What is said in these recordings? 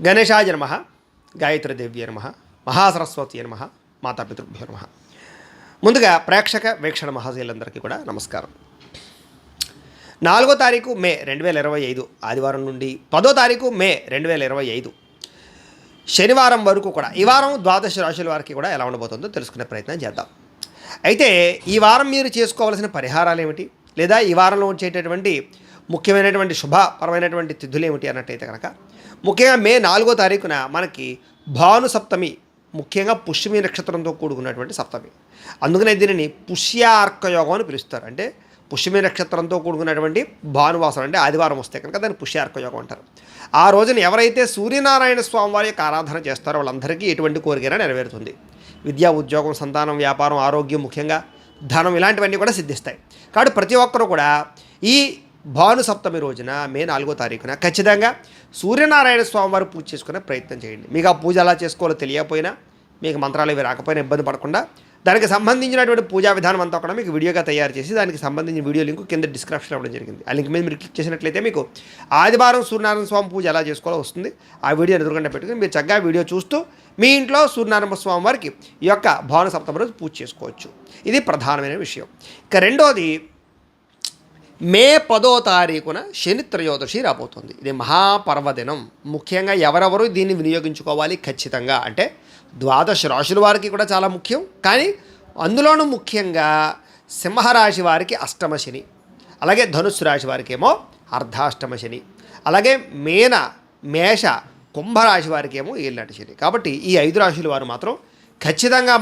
గణేశాయ నమః, గాయత్రీదేవ్యై నమః, మహాసరస్వతి నమః, మాతాపితృభ్యో నమః. ముందుగా ప్రేక్షక వీక్షణ మహాశయులందరికీ కూడా నమస్కారం. 4వ తారీఖు మే 2025 ఆదివారం నుండి 10వ తారీఖు మే 2025 శనివారం వరకు కూడా ఈ వారం ద్వాదశ రాశుల వారికి కూడా ఎలా ఉండబోతుందో తెలుసుకునే ప్రయత్నం చేద్దాం. అయితే ఈ వారం మీరు చేసుకోవాల్సిన పరిహారాలు ఏమిటి, లేదా ఈ వారంలో వచ్చేటటువంటి ముఖ్యమైనటువంటి శుభపరమైనటువంటి తిథులు ఏమిటి అన్నట్టయితే కనుక ముఖ్యంగా మే 4వ తారీఖున మనకి భాను సప్తమి, ముఖ్యంగా పుష్యమి నక్షత్రంతో కూడుకున్నటువంటి సప్తమి. అందుకనే దీనిని పుష్యార్క యోగం అని పిలుస్తారు. అంటే పుష్యమి నక్షత్రంతో కూడుకున్నటువంటి భానువాసం అంటే ఆదివారం వస్తే కనుక దాన్ని పుష్యార్క యోగం అంటారు. ఆ రోజున ఎవరైతే సూర్యనారాయణ స్వామి వారి యొక్క ఆరాధన చేస్తారో వాళ్ళందరికీ ఎటువంటి కోరికైనా నెరవేరుతుంది. విద్యా, ఉద్యోగం, సంతానం, వ్యాపారం, ఆరోగ్యం, ముఖ్యంగా ధనం ఇలాంటివన్నీ కూడా సిద్ధిస్తాయి. కాబట్టి ప్రతి ఒక్కరూ కూడా ఈ భాను సప్తమి రోజున మే 4వ తారీఖున ఖచ్చితంగా సూర్యనారాయణ స్వామి వారు పూజ చేసుకునే ప్రయత్నం చేయండి. మీకు ఆ పూజ ఎలా చేసుకోవాలో తెలియకపోయినా, మీకు మంత్రాలు ఇవి రాకపోయినా ఇబ్బంది పడకుండా దానికి సంబంధించినటువంటి పూజా విధానం అంతా కూడా మీకు వీడియోగా తయారు చేసి దానికి సంబంధించిన వీడియో లింక్ కింద డిస్క్రిప్షన్ ఇవ్వడం జరిగింది. ఆ లింక్ మీద మీరు క్లిక్ చేసినట్లయితే మీకు ఆదివారం సూర్యనారాయణ స్వామి పూజ ఎలా చేసుకోవాలో వస్తుంది. ఆ వీడియో ఎదురుగంట పెట్టుకుని మీరు చక్కగా వీడియో చూస్తూ మీ ఇంట్లో సూర్యనారాయణ స్వామి వారికి ఈ యొక్క భాను సప్తమి రోజు పూజ చేసుకోవచ్చు. ఇది ప్రధానమైన విషయం. ఇక రెండోది, మే 10వ తారీఖున శని త్రయోదశి రాబోతుంది. ఇది మహాపర్వదినం. ముఖ్యంగా ఎవరెవరు దీన్ని వినియోగించుకోవాలి ఖచ్చితంగా అంటే ద్వాదశ రాశుల వారికి కూడా చాలా ముఖ్యం. కానీ అందులోనూ ముఖ్యంగా సింహరాశి వారికి అష్టమ శని, అలాగే ధనుస్సు రాశి వారికి ఏమో అర్ధాష్టమ శని, అలాగే మేష కుంభరాశి వారికి ఏమో ఏలినాటి శని. కాబట్టి ఈ 5 రాశుల వారు మాత్రం ఖచ్చితంగా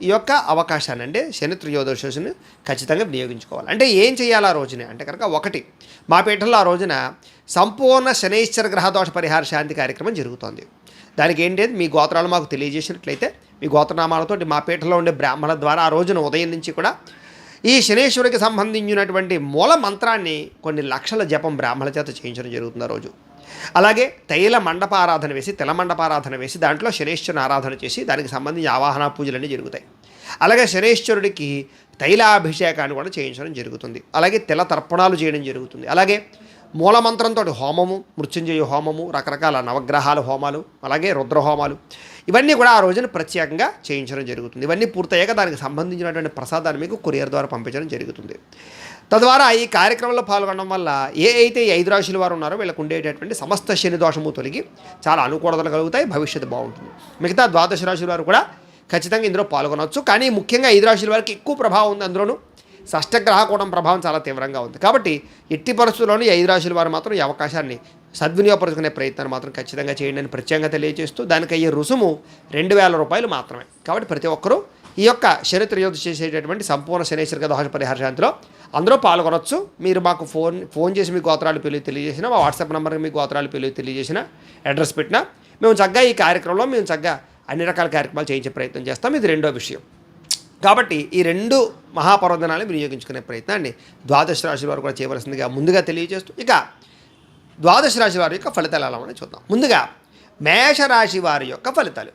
ఈ యొక్క అవకాశాన్ని అంటే శని త్రయోదశిని ఖచ్చితంగా వినియోగించుకోవాలి. అంటే ఏం చేయాలి ఆ రోజునే అంటే కనుక, ఒకటి, మా పీఠంలో ఆ రోజున సంపూర్ణ శనైశ్చర గ్రహదోష పరిహార శాంతి కార్యక్రమం జరుగుతోంది. దానికి ఏంటి, మీ గోత్రాలు మాకు తెలియజేసినట్లయితే మీ గోత్రనామాలతో మా పీఠంలో ఉండే బ్రాహ్మణుల ద్వారా ఆ రోజున ఉదయం నుంచి కూడా ఈ శనేశ్వరికి సంబంధించినటువంటి మూల మంత్రాన్ని కొన్ని లక్షల జపం బ్రాహ్మణుల చేత చేయించడం జరుగుతుంది ఆ రోజు. అలాగే తైల మండపారాధన వేసి, తెల మండపారాధన వేసి దాంట్లో శనేశ్వరుని ఆరాధన చేసి దానికి సంబంధించి ఆవాహన పూజలన్నీ జరుగుతాయి. అలాగే శనేశ్వరుడికి తైలాభిషేకాన్ని కూడా చేయించడం జరుగుతుంది. అలాగే తెల తర్పణాలు చేయడం జరుగుతుంది. అలాగే మూలమంత్రంతో హోమము, మృత్యుంజయ హోమము, రకరకాల నవగ్రహాల హోమాలు, అలాగే రుద్ర హోమాలు ఇవన్నీ కూడా ఆ రోజున ప్రత్యేకంగా చేయించడం జరుగుతుంది. ఇవన్నీ పూర్తయ్యాక దానికి సంబంధించినటువంటి ప్రసాదాన్ని మీకు కొరియర్ ద్వారా పంపించడం జరుగుతుంది. తద్వారా ఈ కార్యక్రమంలో పాల్గొనడం వల్ల అయితే ఈ 5 రాశుల వారు ఉన్నారో వీళ్ళకు ఉండేటటువంటి సమస్త శని దోషము తొలగి చాలా అనుకూలతలు కలుగుతాయి, భవిష్యత్తు బాగుంటుంది. మిగతా ద్వాదశ రాశుల వారు కూడా ఖచ్చితంగా ఇందులో పాల్గొనవచ్చు. కానీ ముఖ్యంగా 5 రాశుల వారికి ఎక్కువ ప్రభావం ఉంది. అందులోనూ షష్టగ్రహ కూటం ప్రభావం చాలా తీవ్రంగా ఉంది. కాబట్టి ఎట్టి పరిస్థితుల్లోనూ 5 రాశుల వారు మాత్రం ఈ అవకాశాన్ని సద్వినియోగపరుచుకునే ప్రయత్నాన్ని మాత్రం ఖచ్చితంగా చేయండి అని ప్రత్యేకంగా తెలియజేస్తూ, దానికి అయ్యే రుసుము 2000 రూపాయలు మాత్రమే. కాబట్టి ప్రతి ఒక్కరూ ఈ యొక్క శని త్రయోదశి చేసేటటువంటి సంపూర్ణ శనైశ్వర దోష పరిహార శాంతిలో అందరూ పాల్గొనవచ్చు. మీరు మాకు ఫోన్ చేసి మీ గోత్రాలు తెలియజేసిన, మా వాట్సాప్ నెంబర్కి మీ గోత్రాలు తెలియజేసిన, అడ్రస్ పెట్టినా మేము చక్కగా ఈ కార్యక్రమంలో చక్కగా అన్ని రకాల కార్యక్రమాలు చేయించే ప్రయత్నం చేస్తాం. ఇది రెండో విషయం. కాబట్టి ఈ 2 మహాపర్వదినాలను వినియోగించుకునే ప్రయత్నాన్ని ద్వాదశ రాశి వారు కూడా చేయవలసిందిగా ముందుగా తెలియజేస్తూ, ఇక ద్వాదశ రాశి వారి యొక్క ఫలితాలు ఎలా ఉన్నాయో చూద్దాం. ముందుగా మేషరాశి వారి యొక్క ఫలితాలు.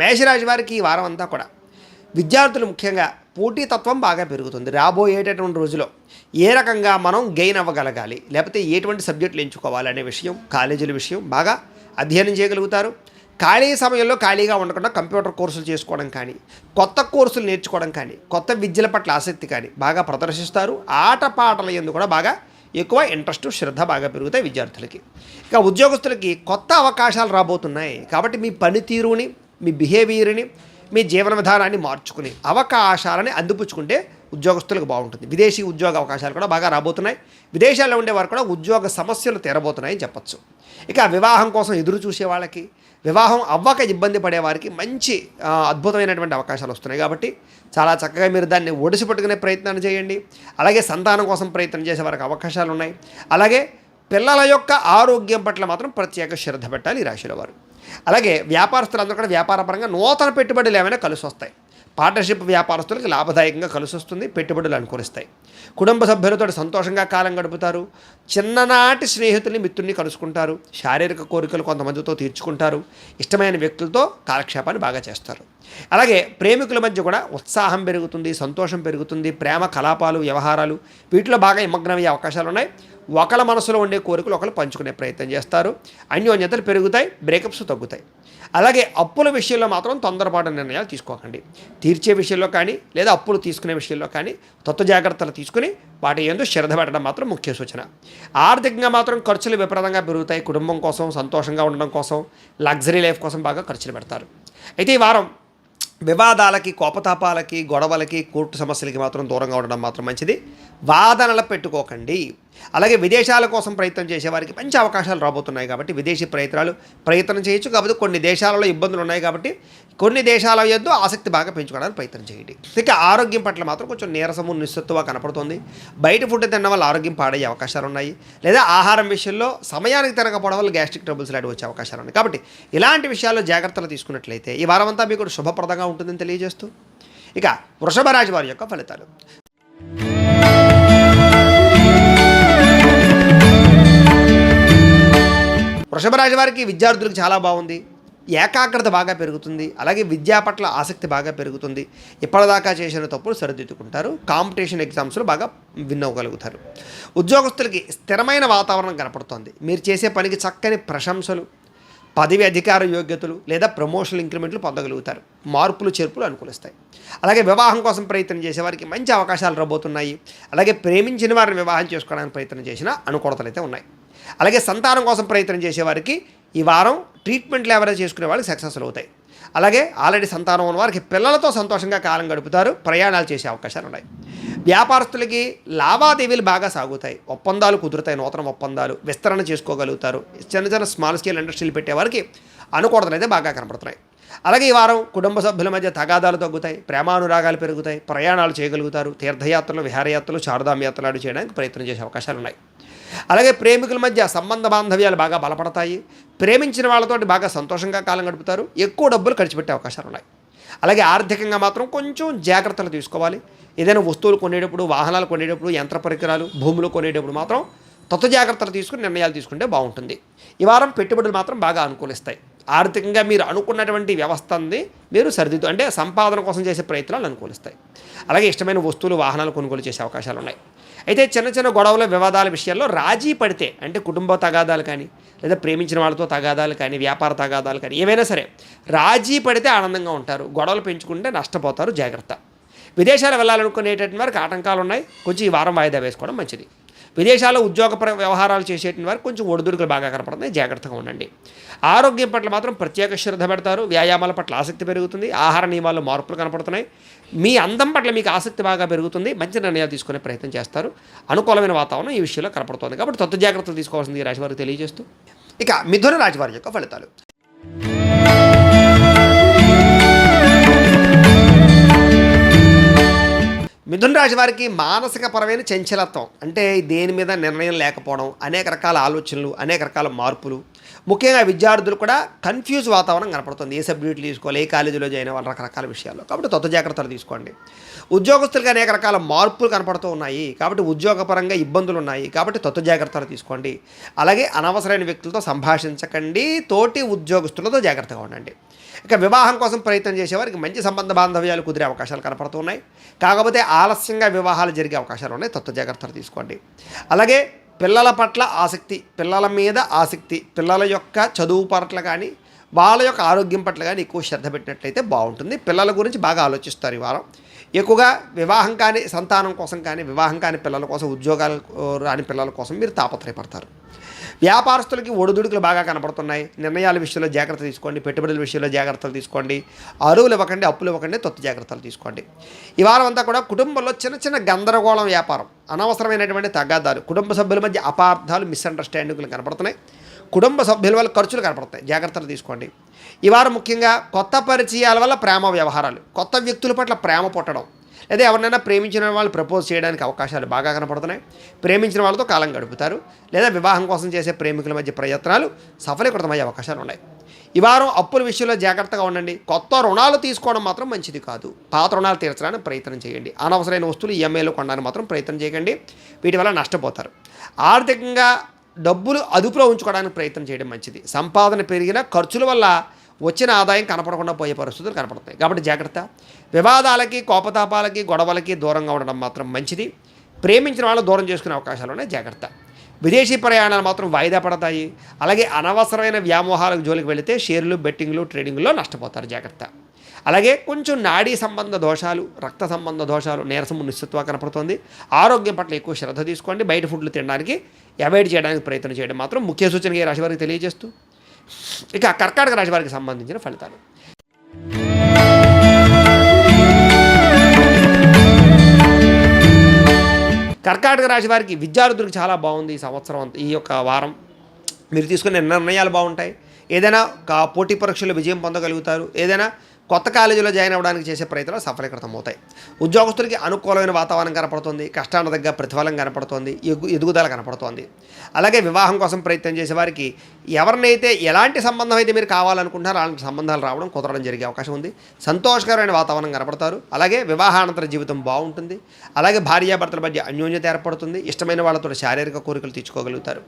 మేషరాశి వారికి ఈ వారం అంతా కూడా విద్యార్థులు ముఖ్యంగా పోటీతత్వం బాగా పెరుగుతుంది. రాబోయేటటువంటి రోజులో ఏ రకంగా మనం గెయిన్ అవ్వగలగాలి, లేకపోతే ఎటువంటి సబ్జెక్టులు ఎంచుకోవాలి అనే విషయం, కాలేజీల విషయం బాగా అధ్యయనం చేయగలుగుతారు. ఖాళీ సమయంలో ఖాళీగా ఉండకుండా కంప్యూటర్ కోర్సులు చేసుకోవడం కానీ, కొత్త కోర్సులు నేర్చుకోవడం కానీ, కొత్త విద్యల పట్ల ఆసక్తి కానీ బాగా ప్రదర్శిస్తారు. ఆటపాటల యందు కూడా బాగా ఎక్కువ ఇంట్రెస్ట్, శ్రద్ధ బాగా పెరుగుతాయి విద్యార్థులకి. ఇక ఉద్యోగస్తులకి కొత్త అవకాశాలు రాబోతున్నాయి. కాబట్టి మీ పనితీరుని, మీ బిహేవియర్ని, మీ జీవన విధానాన్ని మార్చుకుని అవకాశాలని అందిపుచ్చుకుంటే ఉద్యోగస్తులకు బాగుంటుంది. విదేశీ ఉద్యోగ అవకాశాలు కూడా బాగా రాబోతున్నాయి. విదేశాల్లో ఉండేవారు కూడా ఉద్యోగ సమస్యలు తీరబోతున్నాయని చెప్పచ్చు. ఇక వివాహం కోసం ఎదురు చూసే వాళ్ళకి, వివాహం అవ్వక ఇబ్బంది పడేవారికి మంచి అద్భుతమైనటువంటి అవకాశాలు వస్తున్నాయి. కాబట్టి చాలా చక్కగా మీరు దాన్ని ఒడిసి పట్టుకునే ప్రయత్నాన్ని చేయండి. అలాగే సంతానం కోసం ప్రయత్నం చేసే వారికి అవకాశాలు ఉన్నాయి. అలాగే పిల్లల యొక్క ఆరోగ్యం పట్ల మాత్రం ప్రత్యేక శ్రద్ధ పెట్టాలి ఈ రాశిలో వారు. అలాగే వ్యాపారస్తులందరూ కూడా వ్యాపారపరంగా నూతన పెట్టుబడులు ఏమైనా కలిసి వస్తాయి. పార్ట్నర్షిప్ వ్యాపారస్తులకు లాభదాయకంగా కలిసి వస్తుంది, పెట్టుబడులు అనుకూలిస్తాయి. కుటుంబ సభ్యులతో సంతోషంగా కాలం గడుపుతారు. చిన్ననాటి స్నేహితుల్ని మిత్రుల్ని కలుసుకుంటారు. శారీరక కోరికలు కొంతమందితో తీర్చుకుంటారు. ఇష్టమైన వ్యక్తులతో కాలక్షేపాన్ని బాగా చేస్తారు. అలాగే ప్రేమికుల మధ్య కూడా ఉత్సాహం పెరుగుతుంది, సంతోషం పెరుగుతుంది. ప్రేమ కలాపాలు, వ్యవహారాలు వీటిలో బాగా నిమగ్నమయ్యే అవకాశాలు ఉన్నాయి. ఒకళ్ళ మనసులో ఉండే కోరికలు ఒకళ్ళు పంచుకునే ప్రయత్నం చేస్తారు. అన్యోన్యతలు పెరుగుతాయి, బ్రేకప్స్ తగ్గుతాయి. అలాగే అప్పుల విషయంలో మాత్రం తొందరపాటు నిర్ణయాలు తీసుకోకండి. తీర్చే విషయంలో కానీ లేదా అప్పులు తీసుకునే విషయంలో కానీ జాగ్రత్తలు తీసుకుని వాటి యందు శ్రద్ధ పెట్టడం మాత్రం ముఖ్య సూచన. ఆర్థికంగా మాత్రం ఖర్చులు విపరీతంగా పెరుగుతాయి. కుటుంబం కోసం, సంతోషంగా ఉండడం కోసం, లగ్జరీ లైఫ్ కోసం బాగా ఖర్చులు పెడతారు. అయితే ఈ వారం వివాదాలకి, కోపతాపాలకి, గొడవలకి, కోర్టు సమస్యలకి మాత్రం దూరంగా ఉండడం మాత్రం మంచిది. వాదనలు పెట్టుకోకండి. అలాగే విదేశాల కోసం ప్రయత్నం చేసేవారికి మంచి అవకాశాలు రాబోతున్నాయి కాబట్టి విదేశీ ప్రయత్నం చేయొచ్చు. కాబట్టి కొన్ని దేశాలలో ఇబ్బందులు ఉన్నాయి కాబట్టి కొన్ని దేశాల యందు ఆసక్తి బాగా పెంచుకోవడానికి ప్రయత్నం చేయండి. ఇక ఆరోగ్యం పట్ల మాత్రం కొంచెం నీరసము, నిస్సత్తుగా కనపడుతుంది. బయట ఫుడ్ తినడం వల్ల ఆరోగ్యం పాడయ్యే అవకాశాలు ఉన్నాయి. లేదా ఆహారం విషయంలో సమయానికి తినకపోవడం వల్ల గ్యాస్ట్రిక్ ట్రబుల్స్ లాంటి వచ్చే అవకాశాలు ఉన్నాయి. కాబట్టి ఇలాంటి విషయాల్లో జాగ్రత్తలు తీసుకున్నట్లయితే ఈ వారం అంతా మీకు శుభప్రదంగా ఉంటుందని తెలియజేస్తూ ఇక వృషభ రాశి వారి యొక్క ఫలితాలు. వృషభ రాశి వారికి విద్యార్థులకు చాలా బాగుంది. ఏకాగ్రత బాగా పెరుగుతుంది. అలాగే విద్యా పట్ల ఆసక్తి బాగా పెరుగుతుంది. ఇప్పటిదాకా చేసిన తప్పులు సరిదిద్దుకుంటారు. కాంపిటీషన్ ఎగ్జామ్స్లో బాగా విన్ అవ్వగలుగుతారు. ఉద్యోగస్తులకి స్థిరమైన వాతావరణం కనపడుతోంది. మీరు చేసే పనికి చక్కని ప్రశంసలు, పదవి అధికార యోగ్యతలు లేదా ప్రమోషనల్ ఇంక్రిమెంట్లు పొందగలుగుతారు. మార్పులు చేర్పులు అనుకూలిస్తాయి. అలాగే వివాహం కోసం ప్రయత్నం చేసేవారికి మంచి అవకాశాలు రాబోతున్నాయి. అలాగే ప్రేమించిన వారిని వివాహం చేసుకోవడానికి ప్రయత్నం చేసినా అనుకూలతలు అయితే ఉన్నాయి. అలాగే సంతానం కోసం ప్రయత్నం చేసేవారికి ఈ వారం ట్రీట్మెంట్లు ఎవరైనా చేసుకునే వాళ్ళకి సక్సెస్ఫుల్ అవుతాయి. అలాగే ఆల్రెడీ సంతానం ఉన్న వారికి పిల్లలతో సంతోషంగా కాలం గడుపుతారు. ప్రయాణాలు చేసే అవకాశాలు ఉన్నాయి. వ్యాపారస్తులకి లావాదేవీలు బాగా సాగుతాయి. ఒప్పందాలు కుదురుతాయి. నూతన ఒప్పందాలు విస్తరణ చేసుకోగలుగుతారు. చిన్న స్మాల్ స్కేల్ ఇండస్ట్రీలు పెట్టేవారికి అనుకూలతలు అయితే బాగా కనపడుతున్నాయి. అలాగే ఈ వారం కుటుంబ సభ్యుల మధ్య తగాదాలు తగ్గుతాయి. ప్రేమానురాగాలు పెరుగుతాయి. ప్రయాణాలు చేయగలుగుతారు. తీర్థయాత్రలు, విహారయాత్రలు, శారదాం యాత్రలు చేయడానికి ప్రయత్నం చేసే అవకాశాలు ఉన్నాయి. అలాగే ప్రేమికుల మధ్య సంబంధ బాంధవ్యాలు బాగా బలపడతాయి. ప్రేమించిన వాళ్ళతోటి బాగా సంతోషంగా కాలం గడుపుతారు. ఎక్కువ డబ్బులు ఖర్చు పెట్టే అవకాశాలు ఉన్నాయి. అలాగే ఆర్థికంగా మాత్రం కొంచెం జాగ్రత్తలు తీసుకోవాలి. ఏదైనా వస్తువులు కొనేటప్పుడు, వాహనాలు కొనేటప్పుడు, యంత్ర పరికరాలు, భూములు కొనేటప్పుడు మాత్రం జాగ్రత్తలు తీసుకుని నిర్ణయాలు తీసుకుంటే బాగుంటుంది. ఈ వారం పెట్టుబడులు మాత్రం బాగా అనుకూలిస్తాయి. ఆర్థికంగా మీరు అనుకున్నటువంటి వ్యవస్థని మీరు అంటే సంపాదన కోసం చేసే ప్రయత్నాలు అనుకూలిస్తాయి. అలాగే ఇష్టమైన వస్తువులు, వాహనాలు కొనుగోలు చేసే అవకాశాలు ఉన్నాయి. అయితే చిన్న గొడవల, వివాదాల విషయాల్లో రాజీ పడితే అంటే కుటుంబ తగాదాలు కానీ లేదా ప్రేమించిన వాళ్ళతో తగాదాలు కానీ, వ్యాపార తగాదాలు కానీ ఏవైనా సరే రాజీ పడితే ఆనందంగా ఉంటారు. గొడవలు పెంచుకుంటే నష్టపోతారు. జాగ్రత్త. విదేశాలు వెళ్ళాలనుకునేటటువంటి వారికి ఆటంకాలు ఉన్నాయి. కొంచెం ఈ వారం వాయిదా వేసుకోవడం మంచిది. విదేశాల్లో ఉద్యోగ వ్యవహారాలు చేసేటువంటి వారికి కొంచెం ఒడిదుడుకులు బాగా కనపడుతున్నాయి. జాగ్రత్తగా ఉండండి. ఆరోగ్యం పట్ల మాత్రం ప్రత్యేక శ్రద్ధ పెడతారు. వ్యాయామాల పట్ల ఆసక్తి పెరుగుతుంది. ఆహార నియమాల్లో మార్పులు కనపడుతున్నాయి. మీ అందం పట్ల మీకు ఆసక్తి బాగా పెరుగుతుంది. మంచి నిర్ణయాలు తీసుకునే ప్రయత్నం చేస్తారు. అనుకూలమైన వాతావరణం ఈ విషయంలో కనపడుతుంది. కాబట్టి జాగ్రత్తలు తీసుకోవాల్సింది ఈ రాశి వారికి తెలియజేస్తూ ఇక మిథున రాశి వారి యొక్క ఫలితాలు. మిథున రాశి వారికి మానసిక పరమైన చంచలత్వం అంటే దేని మీద నిర్ణయం లేకపోవడం, అనేక రకాల ఆలోచనలు, అనేక రకాల మార్పులు, ముఖ్యంగా విద్యార్థులు కూడా కన్ఫ్యూజ్ వాతావరణం కనపడుతుంది. ఏ సబ్జెక్టులు తీసుకోవాలి, ఏ కాలేజీలో జాయిన్ అవ్వాలి, రకరకాల విషయాల్లో. కాబట్టి జాగ్రత్తలు తీసుకోండి. ఉద్యోగస్తులకు అనేక రకాల మార్పులు కనపడుతూ ఉన్నాయి. కాబట్టి ఉద్యోగపరంగా ఇబ్బందులు ఉన్నాయి. కాబట్టి జాగ్రత్తలు తీసుకోండి. అలాగే అనవసరమైన వ్యక్తులతో సంభాషించకండి. తోటి ఉద్యోగస్తులతో జాగ్రత్తగా ఉండండి. ఇక వివాహం కోసం ప్రయత్నం చేసేవారికి మంచి సంబంధ బాంధవ్యాలు కుదిరే అవకాశాలు కనపడుతున్నాయి. కాకపోతే ఆలస్యంగా వివాహాలు జరిగే అవకాశాలు ఉన్నాయి. జాగ్రత్తలు తీసుకోండి. అలాగే పిల్లల పట్ల ఆసక్తి, పిల్లల మీద ఆసక్తి, పిల్లల యొక్క చదువు పట్ల కానీ వాళ్ళ యొక్క ఆరోగ్యం పట్ల కానీ ఎక్కువ శ్రద్ధ పెట్టినట్లయితే బాగుంటుంది. పిల్లల గురించి బాగా ఆలోచిస్తారు ఈ వారం. ఎక్కువగా వివాహం కాని సంతానం కోసం కానీ, వివాహం కాని పిల్లల కోసం, ఉద్యోగాలు రాని పిల్లల కోసం మీరు తాపత్రయపడతారు. వ్యాపారస్తులకి ఒడిదుడుకులు బాగా కనపడుతున్నాయి. నిర్ణయాల విషయంలో జాగ్రత్త తీసుకోండి. పెట్టుబడుల విషయంలో జాగ్రత్తలు తీసుకోండి. అరువులు ఇవ్వకండి, అప్పులు ఇవ్వకండి. జాగ్రత్తలు తీసుకోండి. ఈ వారం అంతా కూడా కుటుంబంలో చిన్న గందరగోళం, వ్యాపారం, అనవసరమైనటువంటి తగాదాలు, కుటుంబ సభ్యుల మధ్య అపార్థాలు, మిస్అండర్స్టాండింగ్లు కనపడుతున్నాయి. కుటుంబ సభ్యుల వల్ల ఖర్చులు కనపడతాయి. జాగ్రత్తలు తీసుకోండి. ఈ వారం ముఖ్యంగా కొత్త పరిచయాల వల్ల ప్రేమ వ్యవహారాలు, కొత్త వ్యక్తుల పట్ల ప్రేమ పుట్టడం, లేదా ఎవరినైనా ప్రేమించిన వాళ్ళు ప్రపోజ్ చేయడానికి అవకాశాలు బాగా కనపడుతున్నాయి. ప్రేమించిన వాళ్ళతో కాలం గడుపుతారు. లేదా వివాహం కోసం చేసే ప్రేమికుల మధ్య ప్రయత్నాలు సఫలీకృతమయ్యే అవకాశాలు ఉన్నాయి. ఈ వారం అప్పుల విషయంలో జాగ్రత్తగా ఉండండి. కొత్త రుణాలు తీసుకోవడం మాత్రం మంచిది కాదు. పాత రుణాలు తీర్చడానికి ప్రయత్నం చేయండి. అనవసరమైన వస్తువులు ఈఎంఐలో కొనడానికి మాత్రం ప్రయత్నం చేయకండి. వీటి వల్ల నష్టపోతారు. ఆర్థికంగా డబ్బులు అదుపులో ఉంచుకోవడానికి ప్రయత్నం చేయడం మంచిది. సంపాదన పెరిగిన ఖర్చుల వల్ల వచ్చిన ఆదాయం కనపడకుండా పోయే పరిస్థితులు కనపడతాయి. కాబట్టి జాగ్రత్త. వివాదాలకి, కోపతాపాలకి, గొడవలకి దూరంగా ఉండడం మాత్రం మంచిది. ప్రేమించిన వాళ్ళు దూరం చేసుకునే అవకాశాలు ఉన్నాయి. జాగ్రత్త. విదేశీ ప్రయాణాలు మాత్రం వాయిదా పడతాయి. అలాగే అనవసరమైన వ్యామోహాలకు జోలికి వెళితే షేర్లు, బెట్టింగ్లు, ట్రేడింగ్లో నష్టపోతారు. జాగ్రత్త. అలాగే కొంచెం నాడీ సంబంధ దోషాలు, రక్త సంబంధ దోషాలు, నీరసము, నిస్సత్వ కనపడుతుంది. ఆరోగ్యం పట్ల ఎక్కువ శ్రద్ధ తీసుకోండి. బయట ఫుడ్లు తినడానికి అవాయిడ్ చేయడానికి ప్రయత్నం చేయడం మాత్రం ముఖ్య సూచనగా ఈ రాశి వారికి తెలియజేస్తూ, ఇక కర్కాటక రాశి వారికి సంబంధించిన ఫలితాలు. కర్కాటక రాశి వారికి విద్యార్థులకు చాలా బాగుంది ఈ సంవత్సరం అంతా. ఈ యొక్క వారం మీరు తీసుకునే నిర్ణయాలు బాగుంటాయి. ఏదైనా పోటీ పరీక్షల్లో విజయం పొందగలుగుతారు. ఏదైనా కొత్త కాలేజీలో జాయిన్ అవ్వడానికి చేసే ప్రయత్నాలు సఫలీకృతం అవుతాయి. ఉద్యోగస్తులకి అనుకూలమైన వాతావరణం కనపడుతుంది. కష్టాల దగ్గర ప్రతిఫలం కనపడుతుంది. ఎదుగుదల కనపడుతోంది. అలాగే వివాహం కోసం ప్రయత్నం చేసే వారికి ఎవరినైతే ఎలాంటి సంబంధం అయితే మీరు కావాలనుకుంటున్నారో అలాంటి సంబంధాలు రావడం కుదరడం జరిగే అవకాశం ఉంది. సంతోషకరమైన వాతావరణం కనపడతారు. అలాగే వివాహానంతర జీవితం బాగుంటుంది. అలాగే భార్యాభర్తల మధ్య అన్యోన్యత ఏర్పడుతుంది. ఇష్టమైన వాళ్ళతో శారీరక కోరికలు తీర్చుకోగలుగుతారు.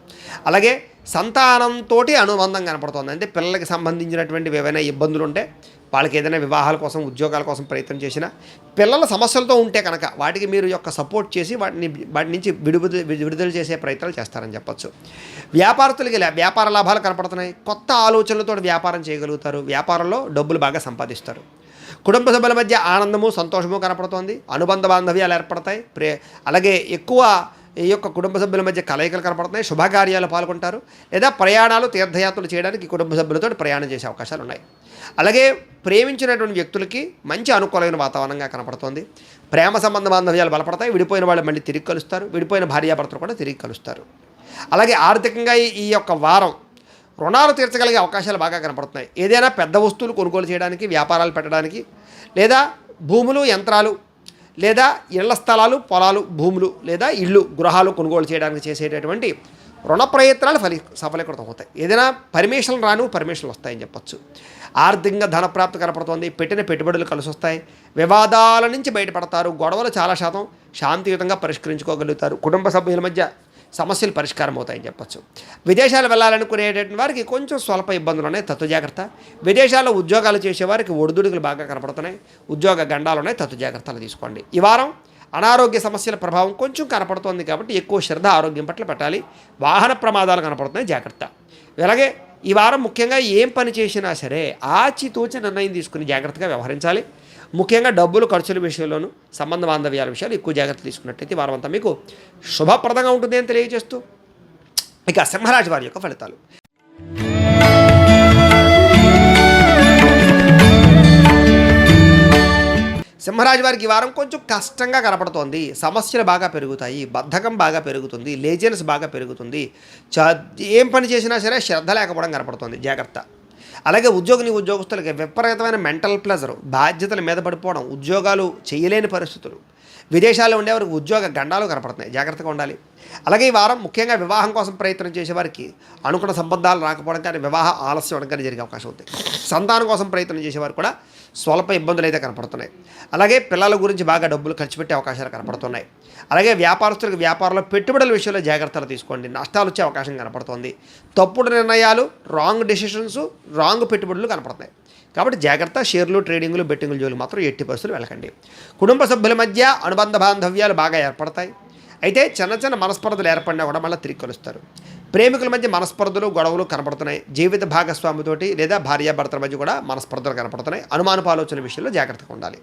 అలాగే సంతానంతో అనుబంధం కనపడుతుంది. అంటే పిల్లలకి సంబంధించినటువంటి ఏవైనా ఇబ్బందులు ఉంటే, వాళ్ళకి ఏదైనా వివాహాల కోసం, ఉద్యోగాల కోసం ప్రయత్నం చేసినా, పిల్లల సమస్యలతో ఉంటే కనుక వాటికి మీరు సపోర్ట్ చేసి వాటి నుంచి విడుదల చేసే ప్రయత్నాలు చేస్తారని చెప్పొచ్చు. వ్యాపారస్తులకి వ్యాపార లాభాలు కనపడుతున్నాయి. కొత్త ఆలోచనలతో వ్యాపారం చేయగలుగుతారు. వ్యాపారంలో డబ్బులు బాగా సంపాదిస్తారు. కుటుంబ సభ్యుల మధ్య ఆనందము, సంతోషము కనపడుతోంది. అనుబంధ బాంధవ్యాలు ఏర్పడతాయి. అలాగే ఎక్కువ ఈ యొక్క కుటుంబ సభ్యుల మధ్య కలయికలు కనపడుతున్నాయి. శుభకార్యాలు పాల్గొంటారు. లేదా ప్రయాణాలు, తీర్థయాత్రలు చేయడానికి కుటుంబ సభ్యులతో ప్రయాణం చేసే అవకాశాలు ఉన్నాయి. అలాగే ప్రేమించినటువంటి వ్యక్తులకి మంచి అనుకూలమైన వాతావరణంగా కనపడుతోంది. ప్రేమ సంబంధ బాంధవ్యాలు బలపడతాయి. విడిపోయిన వాళ్ళు మళ్ళీ తిరిగి కలుస్తారు. విడిపోయిన భార్యాభర్తలు కూడా తిరిగి కలుస్తారు. అలాగే ఆర్థికంగా ఈ యొక్క వారం రుణాలు తీర్చగలిగే అవకాశాలు బాగా కనపడుతున్నాయి. ఏదైనా పెద్ద వస్తువులు కొనుగోలు చేయడానికి, వ్యాపారాలు పెట్టడానికి, లేదా భూములు, యంత్రాలు, లేదా ఇళ్ల స్థలాలు, పొలాలు, భూములు, లేదా ఇళ్ళు, గృహాలు కొనుగోలు చేయడానికి చేసేటటువంటి రుణ ప్రయత్నాలు సఫలీకృతం అవుతాయి. ఏదైనా పర్మిషన్లు వస్తాయని చెప్పచ్చు. ఆర్థికంగా ధనప్రాప్తి కనపడుతుంది. పెట్టిన పెట్టుబడులు కలిసి వస్తాయి. వివాదాల నుంచి బయటపడతారు. గొడవలు చాలా శాతం శాంతియుతంగా పరిష్కరించుకోగలుగుతారు. కుటుంబ సభ్యుల మధ్య సమస్యలు పరిష్కారం అవుతాయని చెప్పచ్చు. విదేశాలు వెళ్ళాలనుకునేటటువంటి వారికి కొంచెం స్వల్ప ఇబ్బందులు ఉన్నాయి. తత్వ జాగ్రత్త. విదేశాల్లో ఉద్యోగాలు చేసేవారికి ఒడిదుడుకులు బాగా కనపడుతున్నాయి. ఉద్యోగ గండాలు ఉన్నాయి. తత్వ జాగ్రత్తలు తీసుకోండి. ఈ వారం అనారోగ్య సమస్యల ప్రభావం కొంచెం కనపడుతోంది కాబట్టి ఎక్కువ శ్రద్ధ ఆరోగ్యం పట్ల పెట్టాలి. వాహన ప్రమాదాలు కనపడుతున్నాయి. జాగ్రత్త. అలాగే ఈ వారం ముఖ్యంగా ఏం పని చేసినా సరే ఆచితూచి నిర్ణయం తీసుకుని జాగ్రత్తగా వ్యవహరించాలి. ముఖ్యంగా డబ్బులు ఖర్చుల విషయంలోనూ, సంబంధ బాంధవ్యాల విషయాలు ఎక్కువ జాగ్రత్త తీసుకున్నట్టయితే వారం అంతా మీకు శుభప్రదంగా ఉంటుంది అని తెలియజేస్తూ, ఇక సింహరాశి వారి యొక్క ఫలితాలు. సింహరాశి వారికి ఈ వారం కొంచెం కష్టంగా కనపడుతోంది. సమస్యలు బాగా పెరుగుతాయి. బద్ధకం బాగా పెరుగుతుంది. లేజినెస్ బాగా పెరుగుతుంది. ఏం పని చేసినా సరే శ్రద్ధ లేకపోవడం కనపడుతుంది. జాగ్రత్త. అలాగే ఉద్యోగస్తులకి విపరీతమైన మెంటల్ ప్రెజర్, బాధ్యతల మీద పడిపోవడం, ఉద్యోగాలు చేయలేని పరిస్థితులు, విదేశాల్లో ఉండేవారికి ఉద్యోగ గండాలు కనపడుతున్నాయి. జాగ్రత్తగా ఉండాలి. అలాగే ఈ వారం ముఖ్యంగా వివాహం కోసం ప్రయత్నం చేసేవారికి అనుకున్న సంబంధాలు రాకపోవడం కానీ, వివాహ ఆలస్యం అవడం కానీ జరిగే అవకాశం ఉంది. సంతానం కోసం ప్రయత్నం చేసేవారు కూడా స్వల్ప ఇబ్బందులు అయితే కనపడుతున్నాయి. అలాగే పిల్లల గురించి బాగా డబ్బులు ఖర్చు పెట్టే అవకాశాలు కనపడుతున్నాయి. అలాగే వ్యాపారస్తులకు వ్యాపారంలో పెట్టుబడుల విషయంలో జాగ్రత్తలు తీసుకోండి. నష్టాలు వచ్చే అవకాశం కనపడుతుంది. తప్పుడు నిర్ణయాలు, రాంగ్ డెసిషన్స్, రాంగ్ పెట్టుబడులు కనపడుతున్నాయి. కాబట్టి జాగ్రత్త. షేర్లు, ట్రేడింగ్లు, బెట్టింగ్ల జోలికి మాత్రం ఎట్టి పరిస్థితులు వెళ్ళకండి. కుటుంబ సభ్యుల మధ్య అనుబంధ బాంధవ్యాలు బాగా ఏర్పడతాయి. అయితే చిన్న మనస్పర్ధలు ఏర్పడినా కూడా మళ్ళీ తిరిగి కలుస్తారు. ప్రేమికుల మధ్య మనస్పర్ధలు, గొడవలు కనపడుతున్నాయి. జీవిత భాగస్వామితోటి లేదా భార్యాభర్తల మధ్య కూడా మనస్పర్ధలు కనపడుతున్నాయి. అనుమానపు ఆలోచన విషయంలో జాగ్రత్తగా ఉండాలి.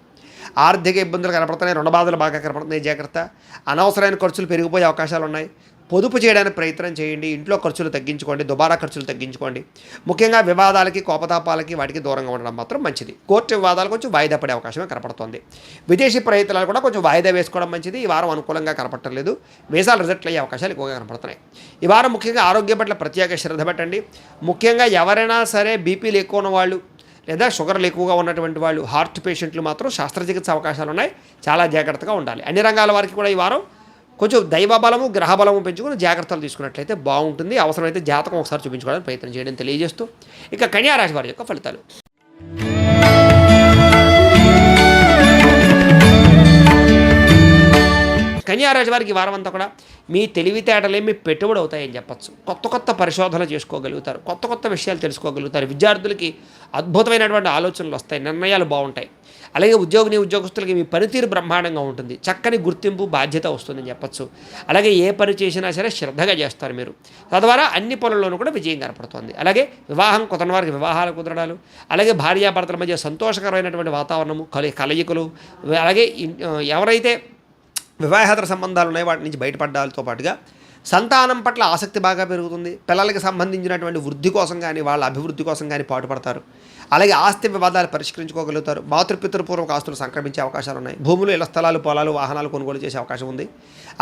ఆర్థిక ఇబ్బందులు కనపడుతున్నాయి. రుణ బాధలు బాగా కనపడుతున్నాయి. జాగ్రత్త. అనవసరమైన ఖర్చులు పెరిగిపోయే అవకాశాలు ఉన్నాయి. పొదుపు చేయడానికి ప్రయత్నం చేయండి. ఇంట్లో ఖర్చులు తగ్గించుకోండి. దుబారా ఖర్చులు తగ్గించుకోండి. ముఖ్యంగా వివాదాలకి, కోపతాపాలకి వాటికి దూరంగా ఉండడం మాత్రం మంచిది. కోర్టు వివాదాలు కొంచెం వాయిదా పడే అవకాశమే కనపడుతోంది. విదేశీ ప్రయత్నాలు కూడా కొంచెం వాయిదా వేసుకోవడం మంచిది. ఈ వారం అనుకూలంగా కనపడలేదు. వీసాలు రిజెక్ట్ అయ్యే అవకాశాలు ఎక్కువగా కనపడుతున్నాయి. ఈ వారం ముఖ్యంగా ఆరోగ్యం పట్ల ప్రత్యేక శ్రద్ధ పెట్టండి. ముఖ్యంగా ఎవరైనా సరే బీపీలు ఎక్కువ ఉన్నవాళ్ళు, లేదా షుగర్లు ఎక్కువగా ఉన్నటువంటి వాళ్ళు, హార్ట్ పేషెంట్లు మాత్రం శస్త్రచికిత్స అవకాశాలు ఉన్నాయి. చాలా జాగ్రత్తగా ఉండాలి. అన్ని రంగాల వారికి కూడా ఈ వారం కొంచెం దైవబలము గ్రహబలము పెంచుకుని జాగ్రత్తలు తీసుకున్నట్లయితే బాగుంటుంది. అవసరమైతే జాతకం ఒకసారి చూపించుకోవడానికి ప్రయత్నం చేయడం తెలియజేస్తూ ఇక కన్యారాశి వారి యొక్క ఫలితాలు. కన్యారాశి వారికి వారం అంతా కూడా మీ తెలివితేటలే మీ పెట్టుబడి అవుతాయని చెప్పచ్చు. కొత్త కొత్త పరిశోధనలు చేసుకోగలుగుతారు, కొత్త కొత్త విషయాలు తెలుసుకోగలుగుతారు. విద్యార్థులకి అద్భుతమైనటువంటి ఆలోచనలు వస్తాయి, నిర్ణయాలు బాగుంటాయి. అలాగే ఉద్యోగస్తులకి మీ పనితీరు బ్రహ్మాండంగా ఉంటుంది, చక్కని గుర్తింపు బాధ్యత వస్తుందని చెప్పచ్చు. అలాగే ఏ పని చేసినా సరే శ్రద్ధగా చేస్తారు మీరు, తద్వారా అన్ని పనుల్లోనూ కూడా విజయం కనపడుతుంది. అలాగే వివాహం కుదరని వారికి వివాహాలు కుదరడాలు, అలాగే భార్యాభర్తల మధ్య సంతోషకరమైనటువంటి వాతావరణము కలయికలు, అలాగే ఎవరైతే వివాహేతర సంబంధాలు ఉన్నాయి వాటి నుంచి బయటపడ్డాలతో పాటుగా సంతానం పట్ల ఆసక్తి బాగా పెరుగుతుంది. పిల్లలకి సంబంధించినటువంటి వృద్ధి కోసం కానీ వాళ్ళ అభివృద్ధి కోసం కానీ పాటుపడతారు. అలాగే ఆస్తి వివాదాలు పరిష్కరించుకోగలుగుతారు. మాతృపితృపూర్వక ఆస్తులు సంక్రమించే అవకాశాలు ఉన్నాయి. భూములు, ఇళ్ల స్థలాలు, పొలాలు, వాహనాలు కొనుగోలు చేసే అవకాశం ఉంది.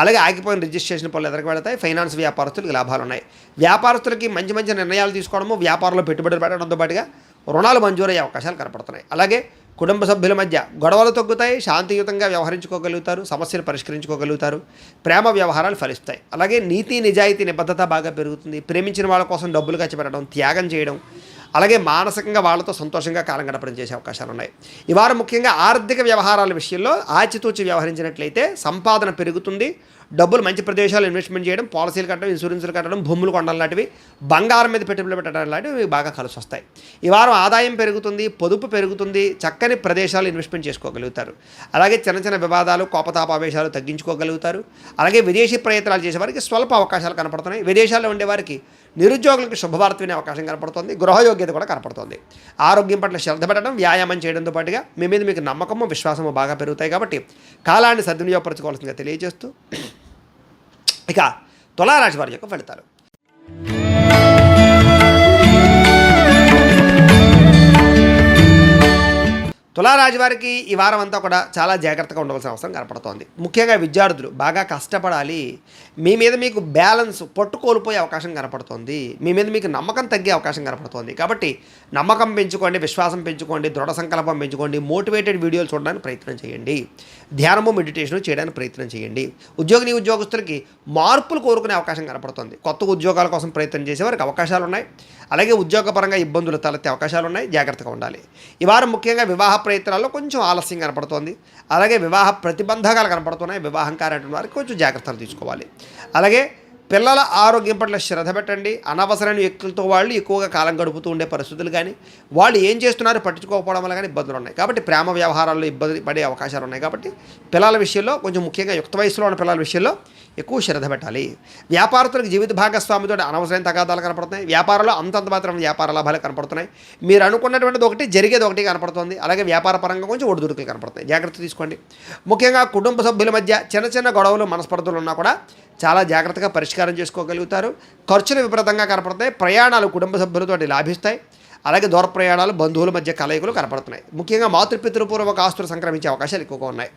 అలాగే ఆగిపోయిన రిజిస్ట్రేషన్ పనులు ఎదురుకు వెళతాయి. ఫైనాన్స్ వ్యాపారస్తులకు లాభాలు ఉన్నాయి. వ్యాపారస్తులకి మంచి మంచి నిర్ణయాలు తీసుకోవడము, వ్యాపారంలో పెట్టుబడులు పెట్టడంతో పాటుగా రుణాలు మంజూరయ్యే అవకాశాలు కనపడుతున్నాయి. అలాగే కుటుంబ సభ్యుల మధ్య గొడవలు తగ్గుతాయి, శాంతియుతంగా వ్యవహరించుకోగలుగుతారు, సమస్యలు పరిష్కరించుకోగలుగుతారు, ప్రేమ వ్యవహారాలు ఫలిస్తాయి. అలాగే నీతి నిజాయితీ నిబద్ధత బాగా పెరుగుతుంది. ప్రేమించిన వాళ్ళ కోసం డబ్బులు ఖర్చు పెట్టడం, త్యాగం చేయడం, అలాగే మానసికంగా వాళ్ళతో సంతోషంగా కాలం గడపడం చేసే అవకాశాలు ఉన్నాయి. ఈ వారం ముఖ్యంగా ఆర్థిక వ్యవహారాల విషయంలో ఆచితూచి వ్యవహరించినట్లయితే సంపాదన పెరుగుతుంది. డబ్బులు మంచి ప్రదేశాలు ఇన్వెస్ట్మెంట్ చేయడం, పాలసీలు కట్టడం, ఇన్సూరెన్స్లు కట్టడం, భూములు కొనడం లాంటివి, బంగారం మీద పెట్టుబడులు పెట్టడం లాంటివి బాగా కలిసి వస్తాయి. ఈ వారం ఆదాయం పెరుగుతుంది, పొదుపు పెరుగుతుంది, చక్కని ప్రదేశాలు ఇన్వెస్ట్మెంట్ చేసుకోగలుగుతారు. అలాగే చిన్న చిన్న వివాదాలు, కోపతాపావేశాలు తగ్గించుకోగలుగుతారు. అలాగే విదేశీ ప్రయత్నాలు చేసేవారికి స్వల్ప అవకాశాలు కనపడుతున్నాయి. విదేశాల్లో ఉండేవారికి నిరుద్యోగులకు శుభవార్త వినే అవకాశం కనపడుతుంది. గృహయోగ్యత కూడా కనపడుతుంది. ఆరోగ్యం పట్ల శ్రద్ధ పెట్టడం, వ్యాయామం చేయడంతో పాటుగా మీ మీద మీకు నమ్మకము, విశ్వాసము బాగా పెరుగుతాయి. కాబట్టి కాలాన్ని సద్వినియోగపరచుకోవాల్సిందిగా తెలియజేస్తూ ఇక తులారాశి వారి యొక్క ఫలితాలు. తులారాశి వారికి ఈ వారం అంతా కూడా చాలా జాగ్రత్తగా ఉండవలసిన అవసరం కనపడుతోంది. ముఖ్యంగా విద్యార్థులు బాగా కష్టపడాలి. మీ మీద మీకు బ్యాలెన్స్ పట్టు కోల్పోయే అవకాశం కనపడుతోంది. మీ మీద మీకు నమ్మకం తగ్గే అవకాశం కనపడుతోంది. కాబట్టి నమ్మకం పెంచుకోండి, విశ్వాసం పెంచుకోండి, దృఢ సంకల్పం పెంచుకోండి, మోటివేటెడ్ వీడియోలు చూడడానికి ప్రయత్నం చేయండి, ధ్యానము మెడిటేషన్ చేయడానికి ప్రయత్నం చేయండి. ఉద్యోగస్తులకి మార్పులు కోరుకునే అవకాశం కనపడుతుంది. కొత్త ఉద్యోగాల కోసం ప్రయత్నం చేసేవారికి అవకాశాలు ఉన్నాయి. అలాగే ఉద్యోగపరంగా ఇబ్బందులు తలెత్తే అవకాశాలు ఉన్నాయి, జాగ్రత్తగా ఉండాలి. ఈ వారం ముఖ్యంగా వివాహ ప్రయత్నాల్లో కొంచెం ఆలస్యం కనపడుతోంది. అలాగే వివాహ ప్రతిబంధకాలు కనపడుతున్నాయి. వివాహం కానటువంటి వారికి కొంచెం జాగ్రత్తలు తీసుకోవాలి. అలాగే పిల్లల ఆరోగ్యం పట్ల శ్రద్ధ పెట్టండి. అనవసరమైన వ్యక్తులతో వాళ్ళు ఎక్కువగా కాలం గడుపుతూ ఉండే పరిస్థితులు కానీ, వాళ్ళు ఏం చేస్తున్నారో పట్టించుకోకపోవడం వల్ల కానీ ఇబ్బందులు ఉన్నాయి. కాబట్టి ప్రేమ వ్యవహారాల్లో ఇబ్బంది పడే అవకాశాలు ఉన్నాయి. కాబట్టి పిల్లల విషయంలో కొంచెం ముఖ్యంగా యుక్త వయసులో ఉన్న పిల్లల విషయంలో ఎక్కువ శ్రద్ధ పెట్టాలి. వ్యాపారస్తులకు జీవిత భాగస్వామితో అనవసరమైన తగాదాలు కనపడుతున్నాయి. వ్యాపారంలో అంతంత మాత్రం వ్యాపార లాభాలు కనపడుతున్నాయి. మీరు అనుకున్నటువంటిది ఒకటి, జరిగేది ఒకటి కనపడుతుంది. అలాగే వ్యాపార పరంగా కొంచెం ఒడిదుడుకులు కనపడుతాయి, జాగ్రత్త తీసుకోండి. ముఖ్యంగా కుటుంబ సభ్యుల మధ్య చిన్న చిన్న గొడవలు, మనస్పర్ధలు ఉన్నా కూడా చాలా జాగ్రత్తగా పరిష్కారం చేసుకోగలుగుతారు. ఖర్చులు విపరీతంగా కనపడతాయి. ప్రయాణాలు కుటుంబ సభ్యులతో లాభిస్తాయి. అలాగే దూర ప్రయాణాలు, బంధువుల మధ్య కలయికలు కనపడుతున్నాయి. ముఖ్యంగా మాతృపితృపూర్వక ఆస్తులు సంక్రమించే అవకాశాలు ఎక్కువగా ఉన్నాయి.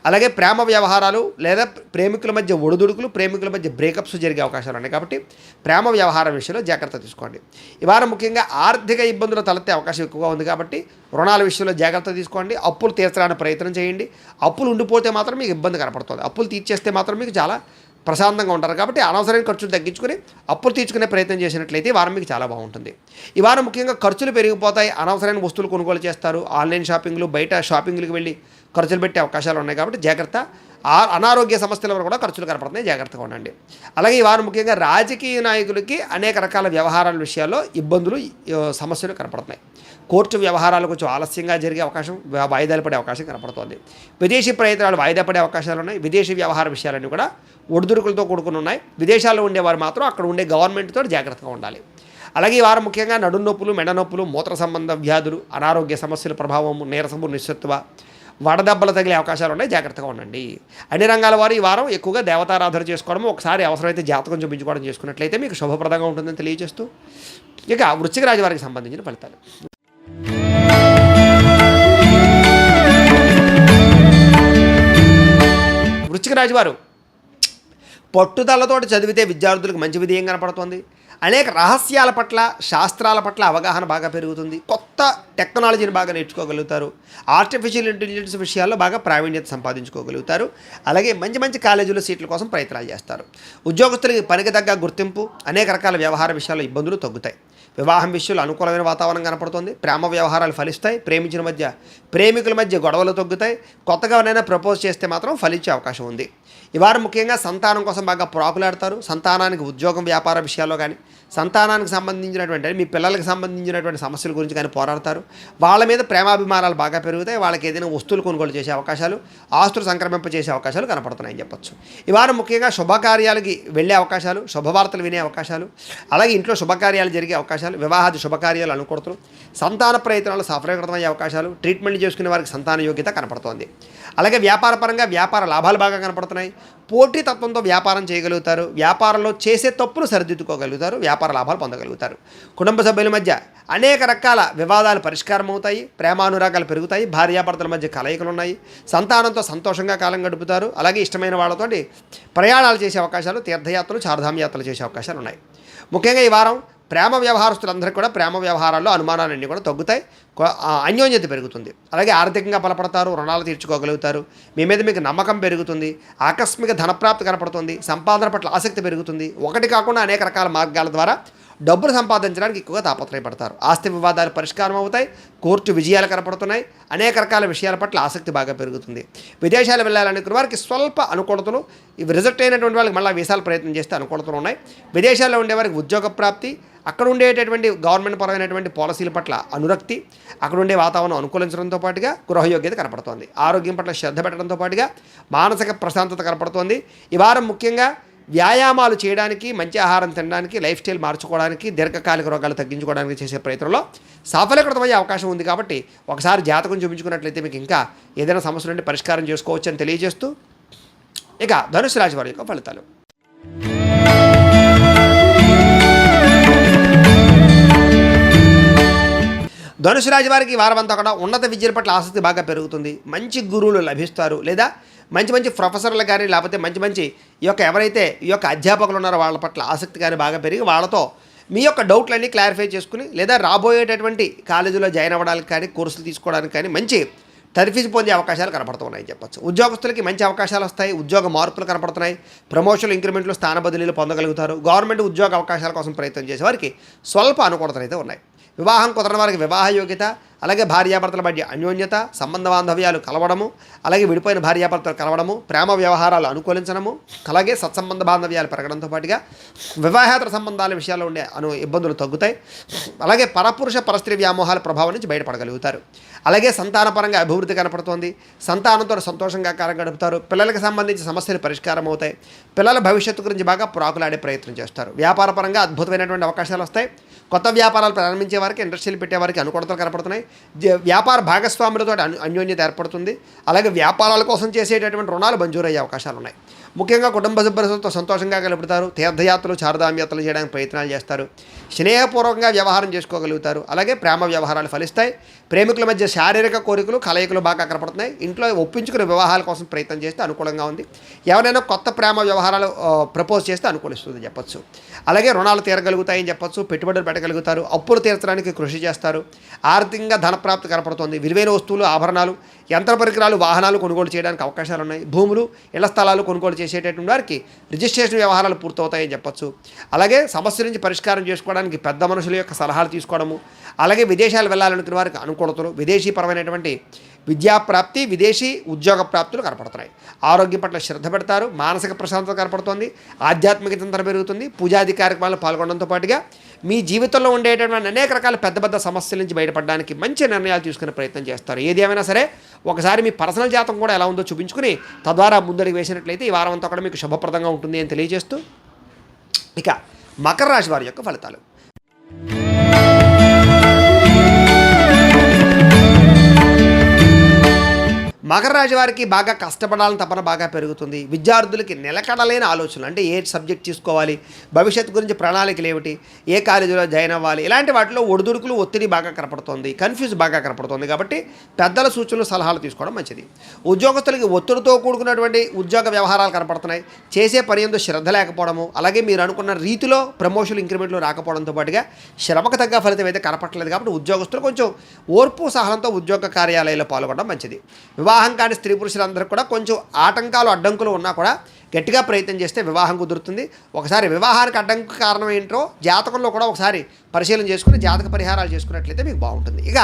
అలాగే ప్రేమ వ్యవహారాలు లేదా ప్రేమికుల మధ్య ఒడిదుడుకులు, ప్రేమికుల మధ్య బ్రేకప్స్ జరిగే అవకాశాలు ఉన్నాయి. కాబట్టి ప్రేమ వ్యవహారం విషయంలో జాగ్రత్త తీసుకోండి. ఈ వారం ముఖ్యంగా ఆర్థిక ఇబ్బందులు తలెత్తే అవకాశం ఎక్కువగా ఉంది. కాబట్టి రుణాల విషయంలో జాగ్రత్త తీసుకోండి. అప్పులు తీర్చడానికి ప్రయత్నం చేయండి. అప్పులు ఉండిపోతే మాత్రం మీకు ఇబ్బంది కనపడుతుంది. అప్పులు తీర్చేస్తే మాత్రం మీకు చాలా ప్రశాంతంగా ఉంటారు. కాబట్టి అనవసరమైన ఖర్చులు తగ్గించుకొని అప్పులు తీర్చుకునే ప్రయత్నం చేసినట్లయితే ఈ వారం మీకు చాలా బాగుంటుంది. ఈ వారం ముఖ్యంగా ఖర్చులు పెరిగిపోతాయి. అనవసరమైన వస్తువులు కొనుగోలు చేస్తారు. ఆన్లైన్ షాపింగ్లు, బయట షాపింగ్లకు వెళ్ళి ఖర్చులు పెట్టే అవకాశాలు ఉన్నాయి. కాబట్టి జాగ్రత్త. అనారోగ్య సమస్యల వరకు కూడా ఖర్చులు కనపడుతున్నాయి, జాగ్రత్తగా ఉండండి. అలాగే ఈ వారం ముఖ్యంగా రాజకీయ నాయకులకి అనేక రకాల వ్యవహారాల విషయాల్లో ఇబ్బందులు, సమస్యలు కనపడుతున్నాయి. కోర్టు వ్యవహారాలు కొంచెం ఆలస్యంగా జరిగే అవకాశం, వాయిదాలు పడే అవకాశం కనపడుతోంది. విదేశీ ప్రయత్నాలు వాయిదా పడే అవకాశాలు ఉన్నాయి. విదేశీ వ్యవహార విషయాలన్నీ కూడా ఒడిదుడుకులతో కూడుకుని ఉన్నాయి. విదేశాల్లో ఉండేవారు మాత్రం అక్కడ ఉండే గవర్నమెంట్తో జాగ్రత్తగా ఉండాలి. అలాగే ఈ వారం ముఖ్యంగా నడుం నొప్పులు, మెడ నొప్పులు, మూత్ర సంబంధ వ్యాధులు, అనారోగ్య సమస్యల ప్రభావము, నీరసము, నిస్సత్వ, వడదెబ్బలు తగిలే అవకాశాలు ఉన్నాయి, జాగ్రత్తగా ఉండండి. అన్ని రంగాల వారు ఈ వారం ఎక్కువగా దేవతారాధన చేసుకోవడము, ఒకసారి అవసరమైతే జాతకం చూపించుకోవడం చేసుకున్నట్లయితే మీకు శుభప్రదంగా ఉంటుందని తెలియజేస్తూ ఇక వృశ్చిక రాశి వారికి సంబంధించిన ఫలితాలు. వృశ్చిక రాశి వారు పట్టుదలతో చదివితే విద్యార్థులకు మంచి విజయం కనపడుతుంది. అనేక రహస్యాల పట్ల, శాస్త్రాల పట్ల అవగాహన బాగా పెరుగుతుంది. కొత్త టెక్నాలజీని బాగా నేర్చుకోగలుగుతారు. ఆర్టిఫిషియల్ ఇంటెలిజెన్స్ విషయాల్లో బాగా ప్రావీణ్యత సంపాదించుకోగలుగుతారు. అలాగే మంచి మంచి కాలేజీలో సీట్ల కోసం ప్రయత్నాలు చేస్తారు. ఉద్యోగస్తులకి పనికి తగ్గ గుర్తింపు, అనేక రకాల వ్యవహార విషయాల్లో ఇబ్బందులు తగ్గుతాయి. వివాహం విషయంలో అనుకూలమైన వాతావరణం కనపడుతుంది. ప్రేమ వ్యవహారాలు ఫలిస్తాయి. ప్రేమికుల మధ్య గొడవలు తగ్గుతాయి. కొత్తగా ఎవరైనా ప్రపోజ్ చేస్తే మాత్రం ఫలించే అవకాశం ఉంది. ఈ వారం ముఖ్యంగా సంతానం కోసం బాగా ప్రాకులాడతారు. సంతానానికి ఉద్యోగం, వ్యాపార విషయాల్లో కానీ, సంతానానికి సంబంధించినటువంటి మీ పిల్లలకు సంబంధించినటువంటి సమస్యల గురించి కానీ పోరాడతారు. వాళ్ళ మీద ప్రేమాభిమానాలు బాగా పెరుగుతాయి. వాళ్ళకి ఏదైనా వస్తువులు కొనుగోలు చేసే అవకాశాలు, ఆస్తులు సంక్రమింప చేసే అవకాశాలు కనపడుతున్నాయని చెప్పొచ్చు. ఈ వారం ముఖ్యంగా శుభకార్యాలకి వెళ్ళే అవకాశాలు, శుభవార్తలు వినే అవకాశాలు, అలాగే ఇంట్లో శుభకార్యాలు జరిగే అవకాశాలు, వివాహాది శుభకార్యాలు అనుకూడతలు, సంతాన ప్రయత్నాలు సఫలీకృతమయ్యే అవకాశాలు, ట్రీట్మెంట్ చేసుకునే వారికి సంతాన యోగ్యత కనపడుతోంది. అలాగే వ్యాపారపరంగా వ్యాపార లాభాలు బాగా కనపడుతున్నాయి. పోటీతత్వంతో వ్యాపారం చేయగలుగుతారు. వ్యాపారంలో చేసే తప్పులు సరిదిద్దుకోగలుగుతారు. వ్యాపార లాభాలు పొందగలుగుతారు. కుటుంబ సభ్యుల మధ్య అనేక రకాల వివాదాలు పరిష్కారం అవుతాయి. ప్రేమానురాగాలు పెరుగుతాయి. భార్యాభర్తల మధ్య కలయికలు ఉన్నాయి. సంతానంతో సంతోషంగా కాలం గడుపుతారు. అలాగే ఇష్టమైన వాళ్ళతోటి ప్రయాణాలు చేసే అవకాశాలు, తీర్థయాత్రలు, చార్ధామ్ యాత్రలు చేసే అవకాశాలు ఉన్నాయి. ముఖ్యంగా ఈ వారం ప్రేమ వ్యవహారస్తులందరికీ కూడా ప్రేమ వ్యవహారాల్లో అనుమానాలన్నీ కూడా తగ్గుతాయి. అన్యోన్యత పెరుగుతుంది. అలాగే ఆర్థికంగా బలపడతారు. రుణాలు తీర్చుకోగలుగుతారు. మీ మీద మీకు నమ్మకం పెరుగుతుంది. ఆకస్మిక ధనప్రాప్తి కనపడుతుంది. సంపాదన పట్ల ఆసక్తి పెరుగుతుంది. ఒకటి కాకుండా అనేక రకాల మార్గాల ద్వారా డబ్బులు సంపాదించడానికి ఎక్కువగా తాపత్రయపడతారు. ఆస్తి వివాదాలు పరిష్కారం అవుతాయి. కోర్టు విజయాలు కనపడుతున్నాయి. అనేక రకాల విషయాల పట్ల ఆసక్తి బాగా పెరుగుతుంది. విదేశాలు వెళ్ళాలనుకున్న వారికి స్వల్ప అనుకూలతలు, ఇవి రిజెక్ట్ అయినటువంటి వాళ్ళకి మళ్ళీ వీసాల ప్రయత్నం చేస్తే అనుకూలతలు ఉన్నాయి. విదేశాల్లో ఉండేవారికి ఉద్యోగ ప్రాప్తి, అక్కడ ఉండేటటువంటి గవర్నమెంట్ పరమైనటువంటి పాలసీల పట్ల అనురక్తి, అక్కడ ఉండే వాతావరణం అనుకూలించడంతో పాటుగా గృహయోగ్యత కనపడుతోంది. ఆరోగ్యం పట్ల శ్రద్ధ పెట్టడంతో పాటుగా మానసిక ప్రశాంతత కనపడుతోంది. ఈ వారం ముఖ్యంగా వ్యాయామాలు చేయడానికి, మంచి ఆహారం తినడానికి, లైఫ్ స్టైల్ మార్చుకోవడానికి, దీర్ఘకాలిక రోగాలు తగ్గించుకోవడానికి చేసే ప్రయత్నంలో సఫలీకృతమయ్యే అవకాశం ఉంది. కాబట్టి ఒకసారి జాతకం చూపించుకున్నట్లయితే మీకు ఇంకా ఏదైనా సమస్య నుండి పరిష్కారం చేసుకోవచ్చు అని తెలియజేస్తూ, ఇక ధనుసు రాశి వారి యొక్క ఫలితాలు. ధనుసు రాశి వారికి ఈ వారం అంతా కూడా ఉన్నత విద్యల పట్ల ఆసక్తి బాగా పెరుగుతుంది. మంచి గురువులు లభిస్తారు. లేదా మంచి మంచి ప్రొఫెసర్లు కానీ, లేకపోతే మంచి ఈ యొక్క ఎవరైతే ఈ యొక్క అధ్యాపకులు ఉన్నారో వాళ్ళ పట్ల ఆసక్తి కానీ బాగా పెరిగి వాళ్ళతో మీ యొక్క డౌట్లన్నీ క్లారిఫై చేసుకుని, లేదా రాబోయేటటువంటి కాలేజీలో జాయిన్ అవ్వడానికి కానీ, కోర్సులు తీసుకోవడానికి కానీ మంచి తర్ఫీజు పొందే అవకాశాలు కనపడుతున్నాయని చెప్పచ్చు. ఉద్యోగస్తులకి మంచి అవకాశాలు వస్తాయి. ఉద్యోగ మార్పులు కనపడుతున్నాయి. ప్రమోషన్లు, ఇంక్రిమెంట్లు, స్థాన బదిలీలు పొందగలుగుతారు. గవర్నమెంట్ ఉద్యోగ అవకాశాల కోసం ప్రయత్నం చేసే వారికి స్వల్ప అనుకూలతలు అయితే ఉన్నాయి. వివాహం కుదరని వారికి వివాహ యోగ్యత, అలాగే భార్యాభర్తల మధ్య అన్యోన్యత, సంబంధ బాంధవ్యాలు కలవడము, అలాగే విడిపోయిన భార్యాభర్తలు కలవడము, ప్రేమ వ్యవహారాలు అనుకూలించడము, అలాగే సత్సంబంధ బాంధవ్యాలు పెరగడంతో పాటుగా వివాహేతర సంబంధాల విషయాల్లో ఉండే ఇబ్బందులు తగ్గుతాయి. అలాగే పరపురుష పరస్త్రీ వ్యామోహాల ప్రభావం నుంచి బయటపడగలుగుతారు. అలాగే సంతానపరంగా అభివృద్ధి కనపడుతోంది. సంతానంతో సంతోషంగా కాలం గడుపుతారు. పిల్లలకు సంబంధించి సమస్యలు పరిష్కారం అవుతాయి. పిల్లల భవిష్యత్తు గురించి బాగా ప్రాకులాడే ప్రయత్నం చేస్తారు. వ్యాపారపరంగా అద్భుతమైనటువంటి అవకాశాలు వస్తాయి. కొత్త వ్యాపారాలు ప్రారంభించే వారికి, ఇండస్ట్రీలు పెట్టే వారికి అనుకూలతలు కనపడుతున్నాయి. వ్యాపార భాగస్వాములతో అన్యోన్యత ఏర్పడుతుంది. అలాగే వ్యాపారాల కోసం చేసేటటువంటి రుణాలు మంజూరయ్యే అవకాశాలు ఉన్నాయి. ముఖ్యంగా కుటుంబ సభ్యులతో సంతోషంగా గలుపుతారు. తీర్థయాత్రలు, చార్ధామ్ యాత్రలు చేయడానికి ప్రయత్నాలు చేస్తారు. స్నేహపూర్వకంగా వ్యవహారం చేసుకోగలుగుతారు. అలాగే ప్రేమ వ్యవహారాలు ఫలిస్తాయి. ప్రేమికుల మధ్య శారీరక కోరికలు, కలయికలు బాగా కనపడుతున్నాయి. ఇంట్లో ఒప్పించుకునే వివాహాల కోసం ప్రయత్నం చేస్తే అనుకూలంగా ఉంది. ఎవరైనా కొత్త ప్రేమ వ్యవహారాలు ప్రపోజ్ చేస్తే అనుకూలిస్తుంది చెప్పచ్చు. అలాగే రుణాలు తీరగలుగుతాయని చెప్పచ్చు. పెట్టుబడులు పెట్టగలుగుతారు. అప్పులు తీర్చడానికి కృషి చేస్తారు. ఆర్థికంగా ధనప్రాప్తి కనపడుతుంది. విలువైన వస్తువులు, ఆభరణాలు, యంత్ర పరికరాలు, వాహనాలు కొనుగోలు చేయడానికి అవకాశాలు ఉన్నాయి. భూములు, ఇళ్ల స్థలాలు కొనుగోలు చేసేటటువంటి వారికి రిజిస్ట్రేషన్ వ్యవహారాలు పూర్తవుతాయని చెప్పచ్చు. అలాగే సమస్య నుంచి పరిష్కారం చేసుకోవడానికి పెద్ద మనుషుల యొక్క సలహాలు తీసుకోవడము, అలాగే విదేశాలు వెళ్ళాలనుకున్న వారికి అనుకూలతలు, విదేశీపరమైనటువంటి విద్యాప్రాప్తి, విదేశీ ఉద్యోగ ప్రాప్తులు కనపడుతున్నాయి. ఆరోగ్యం పట్ల శ్రద్ధ పెడతారు. మానసిక ప్రశాంతత కనపడుతుంది. ఆధ్యాత్మిక చింతన పెరుగుతుంది. పూజాది కార్యక్రమాల్లో పాల్గొనడంతో పాటుగా మీ జీవితంలో ఉండేటటువంటి అనేక రకాల పెద్ద సమస్యల నుంచి బయటపడడానికి మంచి నిర్ణయాలు తీసుకునే ప్రయత్నం చేస్తారు. ఏది ఏమైనా సరే ఒకసారి మీ పర్సనల్ జాతకం కూడా ఎలా ఉందో చూపించుకుని తద్వారా ముందడుగు వేసినట్లయితే ఈ వారం అంతా కూడా మీకు శుభప్రదంగా ఉంటుంది అని తెలియజేస్తూ, ఇక మకర రాశి వారి యొక్క ఫలితాలు. మకర రాశి వారికి బాగా కష్టపడాలని తపన బాగా పెరుగుతుంది. విద్యార్థులకి నిలకడలేని ఆలోచనలు, అంటే ఏ సబ్జెక్ట్ తీసుకోవాలి, భవిష్యత్తు గురించి ప్రణాళికలు ఏమిటి, ఏ కాలేజీలో జాయిన్ అవ్వాలి, ఇలాంటి వాటిలో ఒడిదుడుకులు, ఒత్తిడి బాగా కనపడుతుంది, కన్ఫ్యూజ్ బాగా కనపడుతుంది. కాబట్టి పెద్దల సూచనలు, సలహాలు తీసుకోవడం మంచిది. ఉద్యోగస్తులకి ఒత్తిడితో కూడుకున్నటువంటి ఉద్యోగ వ్యవహారాలు కనపడుతున్నాయి. చేసే పని ఎందు శ్రద్ధ లేకపోవడము, అలాగే మీరు అనుకున్న రీతిలో ప్రమోషన్లు, ఇంక్రిమెంట్లు రాకపోవడంతో పాటుగా శ్రమకు తగ్గ ఫలితం అయితే కనపడలేదు. కాబట్టి ఉద్యోగస్తులు కొంచెం ఓర్పు సహనంతో ఉద్యోగ కార్యాలయాల్లో పాల్గొనడం మంచిది. వివాహం కాని స్త్రీ పురుషులందరూ కూడా కొంచెం ఆటంకాలు, అడ్డంకులు ఉన్నా కూడా గట్టిగా ప్రయత్నం చేస్తే వివాహం కుదురుతుంది. ఒకసారి వివాహానికి అడ్డంకు కారణం ఏంటో జాతకంలో కూడా ఒకసారి పరిశీలన చేసుకుని జాతక పరిహారాలు చేసుకున్నట్లయితే మీకు బాగుంటుంది. ఇక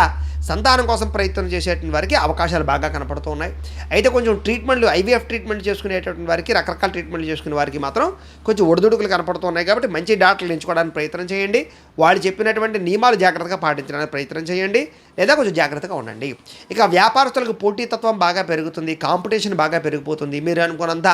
సంతానం కోసం ప్రయత్నం చేసేటువంటి వారికి అవకాశాలు బాగా కనపడుతూ ఉన్నాయి. అయితే కొంచెం ట్రీట్మెంట్లు, ఐవీఎఫ్ ట్రీట్మెంట్ చేసుకునేటువంటి వారికి, రకరకాల ట్రీట్మెంట్లు చేసుకునే వారికి మాత్రం కొంచెం ఒడిదుడుకులు కనపడుతూ ఉన్నాయి. కాబట్టి మంచి డాక్టర్లు ఎంచుకోవడానికి ప్రయత్నం చేయండి. వాళ్ళు చెప్పినటువంటి నియమాలు జాగ్రత్తగా పాటించడానికి ప్రయత్నం చేయండి, లేదా కొంచెం జాగ్రత్తగా ఉండండి. ఇక వ్యాపారస్తులకు పోటీతత్వం బాగా పెరుగుతుంది, కాంపిటీషన్ బాగా పెరిగిపోతుంది. మీరు అనుకున్నంత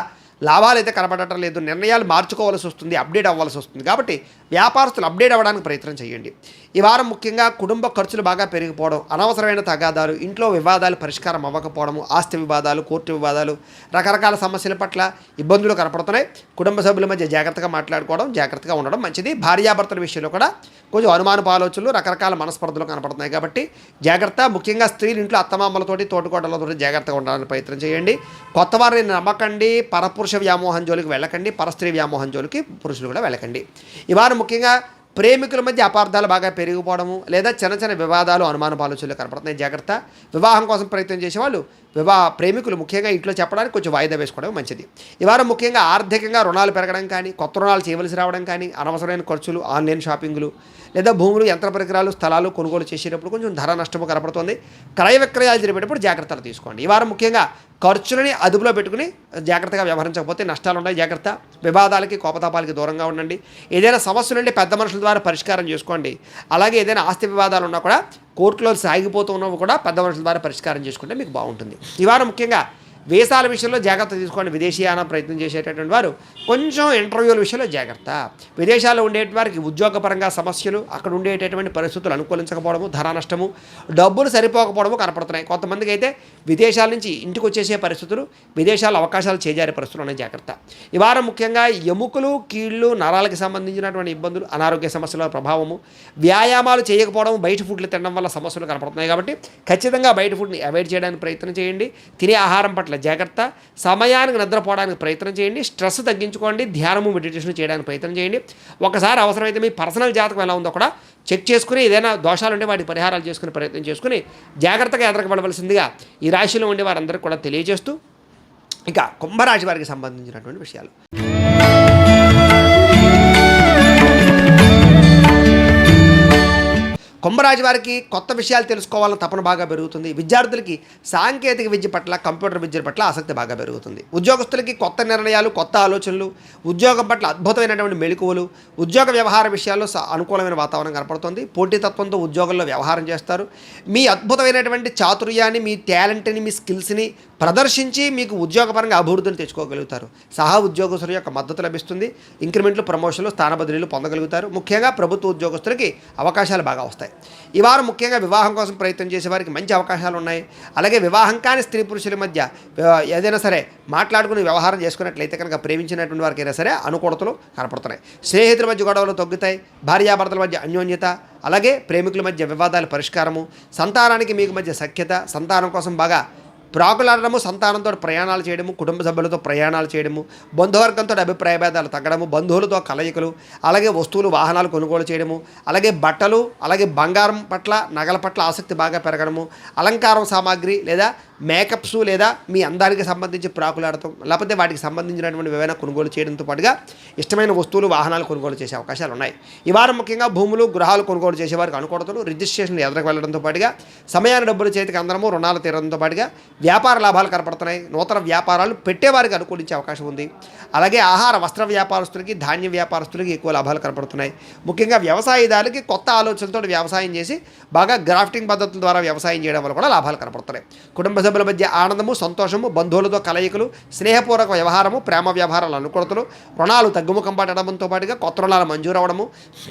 లాభాలు అయితే కనపడటం లేదు, నిర్ణయాలు మార్చుకోవాల్సి వస్తుంది, అప్డేట్ అవ్వాల్సి వస్తుంది. కాబట్టి వ్యాపారస్తులు అప్డేట్ అవ్వడానికి ప్రయత్నం చేయండి. ఈ వారం ముఖ్యంగా కుటుంబ ఖర్చులు బాగా పెరిగిపోవడం, అనవసరమైన తగాదాలు, ఇంట్లో వివాదాలు పరిష్కారం అవ్వకపోవడము, ఆస్తి వివాదాలు, కోర్టు వివాదాలు, రకరకాల సమస్యల పట్ల ఇబ్బందులు కనపడుతున్నాయి. కుటుంబ సభ్యుల మధ్య జాగ్రత్తగా మాట్లాడుకోవడం, జాగ్రత్తగా ఉండడం మంచిది. భార్యాభర్తల విషయంలో కూడా కొంచెం అనుమానపు ఆలోచనలు, రకరకాల మనస్పర్ధలు కనపడుతున్నాయి. కాబట్టి జాగ్రత్త. ముఖ్యంగా స్త్రీలు ఇంట్లో అత్తమామలతోటి, తోటికోటలతో జాగ్రత్తగా ఉండడానికి ప్రయత్నం చేయండి. కొత్త వారిని నమ్మకండి, పరపురుష వ్యామోహం జోలికి వెళ్ళకండి, పరస్త్రీ వ్యామోహం జోలికి పురుషులు కూడా వెళ్ళకండి. ఈ వారం ముఖ్యంగా ప్రేమికుల మధ్య అపార్థాలు బాగా పెరిగిపోవడము, లేదా చిన్న చిన్న వివాదాలు, అనుమానపు ఆలోచనలు కనపడుతున్నాయి. జాగ్రత్త. వివాహం కోసం ప్రయత్నం చేసేవాళ్ళు, ప్రేమికులు ముఖ్యంగా ఇంట్లో చెప్పడానికి కొంచెం వాయిదా వేసుకోవడం మంచిది. ఈ వారం ముఖ్యంగా ఆర్థికంగా రుణాలు పెరగడం కానీ, కొత్త రుణాలు చేయవలసి రావడం కానీ, అనవసరమైన ఖర్చులు, ఆన్లైన్ షాపింగ్లు, లేదా భూములు, యంత్ర పరికరాలు, స్థలాలు కొనుగోలు చేసేటప్పుడు కొంచెం ధర నష్టము కనపడుతుంది. క్రయ విక్రయాలు జరిపేటప్పుడు జాగ్రత్తలు తీసుకోండి. ఈ వారం ముఖ్యంగా ఖర్చులని అదుపులో పెట్టుకుని జాగ్రత్తగా వ్యవహరించకపోతే నష్టాలు ఉన్నాయి. జాగ్రత్త. వివాదాలకి, కోపతాపాలకి దూరంగా ఉండండి. ఏదైనా సమస్యలు ఉంటే పెద్ద మనుషుల ద్వారా పరిష్కారం చేసుకోండి. అలాగే ఏదైనా ఆస్తి వివాదాలు ఉన్నా కూడా, కోర్టులో సాగిపోతూ ఉన్నవి కూడా పెద్ద మనుషుల ద్వారా పరిష్కారం చేసుకుంటే మీకు బాగుంటుంది. ఈ వారం ముఖ్యంగా వీసాల విషయంలో జాగ్రత్త తీసుకోండి. విదేశీయాన ప్రయత్నం చేసేటటువంటి వారు కొంచెం ఇంటర్వ్యూల విషయంలో జాగ్రత్త. విదేశాల్లో ఉండేటువంటి వారికి ఉద్యోగపరంగా సమస్యలు, అక్కడ ఉండేటటువంటి పరిస్థితులు అనుకూలించకపోవడము, ధర నష్టము, డబ్బులు సరిపోకపోవడము కనపడుతున్నాయి. కొంతమందికి అయితే విదేశాల నుంచి ఇంటికి వచ్చేసే పరిస్థితులు, విదేశాల అవకాశాలు చేజారే పరిస్థితులు ఉన్నాయి. జాగ్రత్త. ఈ వారం ముఖ్యంగా ఎముకలు, కీళ్ళు, నరాలకు సంబంధించినటువంటి ఇబ్బందులు, అనారోగ్య సమస్యల ప్రభావము, వ్యాయామాలు చేయకపోవడం, బయట ఫుడ్లు తినడం వల్ల సమస్యలు కనపడుతున్నాయి. కాబట్టి ఖచ్చితంగా బయట ఫుడ్ని అవాయిడ్ చేయడానికి ప్రయత్నం చేయండి. తినే ఆహారం పట్ల జాగ్రత్త. సమయానికి నిద్రపోవడానికి ప్రయత్నం చేయండి. స్ట్రెస్ తగ్గించుకోండి. ధ్యానము, మెడిటేషన్ చేయడానికి ప్రయత్నం చేయండి. ఒకసారి అవసరమైతే మీ పర్సనల్ జాతకం ఎలా ఉందో కూడా చెక్ చేసుకుని, ఏదైనా దోషాలు ఉంటే వాటి పరిహారాలు చేసుకునే ప్రయత్నం చేసుకుని జాగ్రత్తగా ఎదరకబడవలసిందిగా ఈ రాశిలో ఉండే వారందరికీ కూడా తెలియజేస్తూ, ఇక కుంభరాశి వారికి సంబంధించినటువంటి విషయాలు. కుంభరాశి వారికి కొత్త విషయాలు తెలుసుకోవాలని తపన బాగా పెరుగుతుంది. విద్యార్థులకి సాంకేతిక విద్య పట్ల, కంప్యూటర్ విద్య పట్ల ఆసక్తి బాగా పెరుగుతుంది. ఉద్యోగస్తులకి కొత్త నిర్ణయాలు, కొత్త ఆలోచనలు, ఉద్యోగం పట్ల అద్భుతమైనటువంటి మెళకువలు, ఉద్యోగ వ్యవహార విషయాల్లో అనుకూలమైన వాతావరణం కనపడుతుంది. పోటీతత్వంతో ఉద్యోగంలో వ్యవహారం చేస్తారు. మీ అద్భుతమైనటువంటి చాతుర్యాన్ని, మీ టాలెంట్ని, మీ స్కిల్స్ని ప్రదర్శించి మీకు ఉద్యోగపరంగా అభివృద్ధిని తెచ్చుకోగలుగుతారు. సహా ఉద్యోగస్తుల యొక్క మద్దతు లభిస్తుంది. ఇంక్రిమెంట్లు, ప్రమోషన్లు, స్థాన బదిలీలు పొందగలుగుతారు. ముఖ్యంగా ప్రభుత్వ ఉద్యోగస్తులకి అవకాశాలు బాగా వస్తాయి. ఈ వారం ముఖ్యంగా వివాహం కోసం ప్రయత్నం చేసే వారికి మంచి అవకాశాలు ఉన్నాయి. అలాగే వివాహం కాని స్త్రీ పురుషుల మధ్య ఏదైనా సరే మాట్లాడుకుని వ్యవహారం చేసుకున్నట్లయితే కనుక ప్రేమించినటువంటి వారికి అయినా సరే అనుకూలతలు కనపడుతున్నాయి. స్నేహితుల మధ్య గొడవలు తగ్గుతాయి. భార్యాభర్తల మధ్య అన్యోన్యత, అలాగే ప్రేమికుల మధ్య వివాదాల పరిష్కారము, సంతానానికి మీకు మధ్య సఖ్యత, సంతానం కోసం బాగా ప్రాకులాడము, సంతానంతో ప్రయాణాలు చేయడము, కుటుంబ సభ్యులతో ప్రయాణాలు చేయడము, బంధువర్గంతో అభిప్రాయ భేదాలు తగ్గడము, బంధువులతో కలయికలు, అలాగే వస్తువులు, వాహనాలు కొనుగోలు చేయడము, అలాగే బట్టలు, అలాగే బంగారం పట్ల, నగల పట్ల ఆసక్తి బాగా పెరగడము, అలంకారం సామాగ్రి లేదా మేకప్స్, లేదా మీ అందానికి సంబంధించి ప్రాకులాడటం, లేకపోతే వాటికి సంబంధించినటువంటి ఏవైనా కొనుగోలు చేయడంతో పాటుగా ఇష్టమైన వస్తువులు, వాహనాలు కొనుగోలు చేసే అవకాశాలు ఉన్నాయి. ఈ వారం ముఖ్యంగా భూములు, గృహాలు కొనుగోలు చేసేవారికి అనుకూలతలు, రిజిస్ట్రేషన్లు ఎదురుకు వెళ్ళడంతో పాటుగా సమయాన్ని డబ్బులు చేతికి అందడము, రుణాలు తీరడంతో పాటుగా వ్యాపార లాభాలు కనపడుతున్నాయి. నూతన వ్యాపారాలు పెట్టేవారికి అనుకూలించే అవకాశం ఉంది. అలాగే ఆహార, వస్త్ర వ్యాపారస్తులకి, ధాన్య వ్యాపారస్తులకి ఎక్కువ లాభాలు కనపడుతున్నాయి. ముఖ్యంగా వ్యవసాయదారులకి కొత్త ఆలోచనలతో వ్యవసాయం చేసి బాగా గ్రాఫ్టింగ్ పద్ధతుల ద్వారా వ్యవసాయం చేయడం వల్ల కూడా లాభాలు కనపడుతున్నాయి. కుటుంబ సభ్యుల మధ్య ఆనందము, సంతోషము, బంధువులతో కలయికలు, స్నేహపూర్వక వ్యవహారము, ప్రేమ వ్యవహారాల అనుకూలతలు, రుణాలు తగ్గుముఖం పట్టడంతో పాటుగా కొత్త రుణాలు మంజూరు అవ్వడము,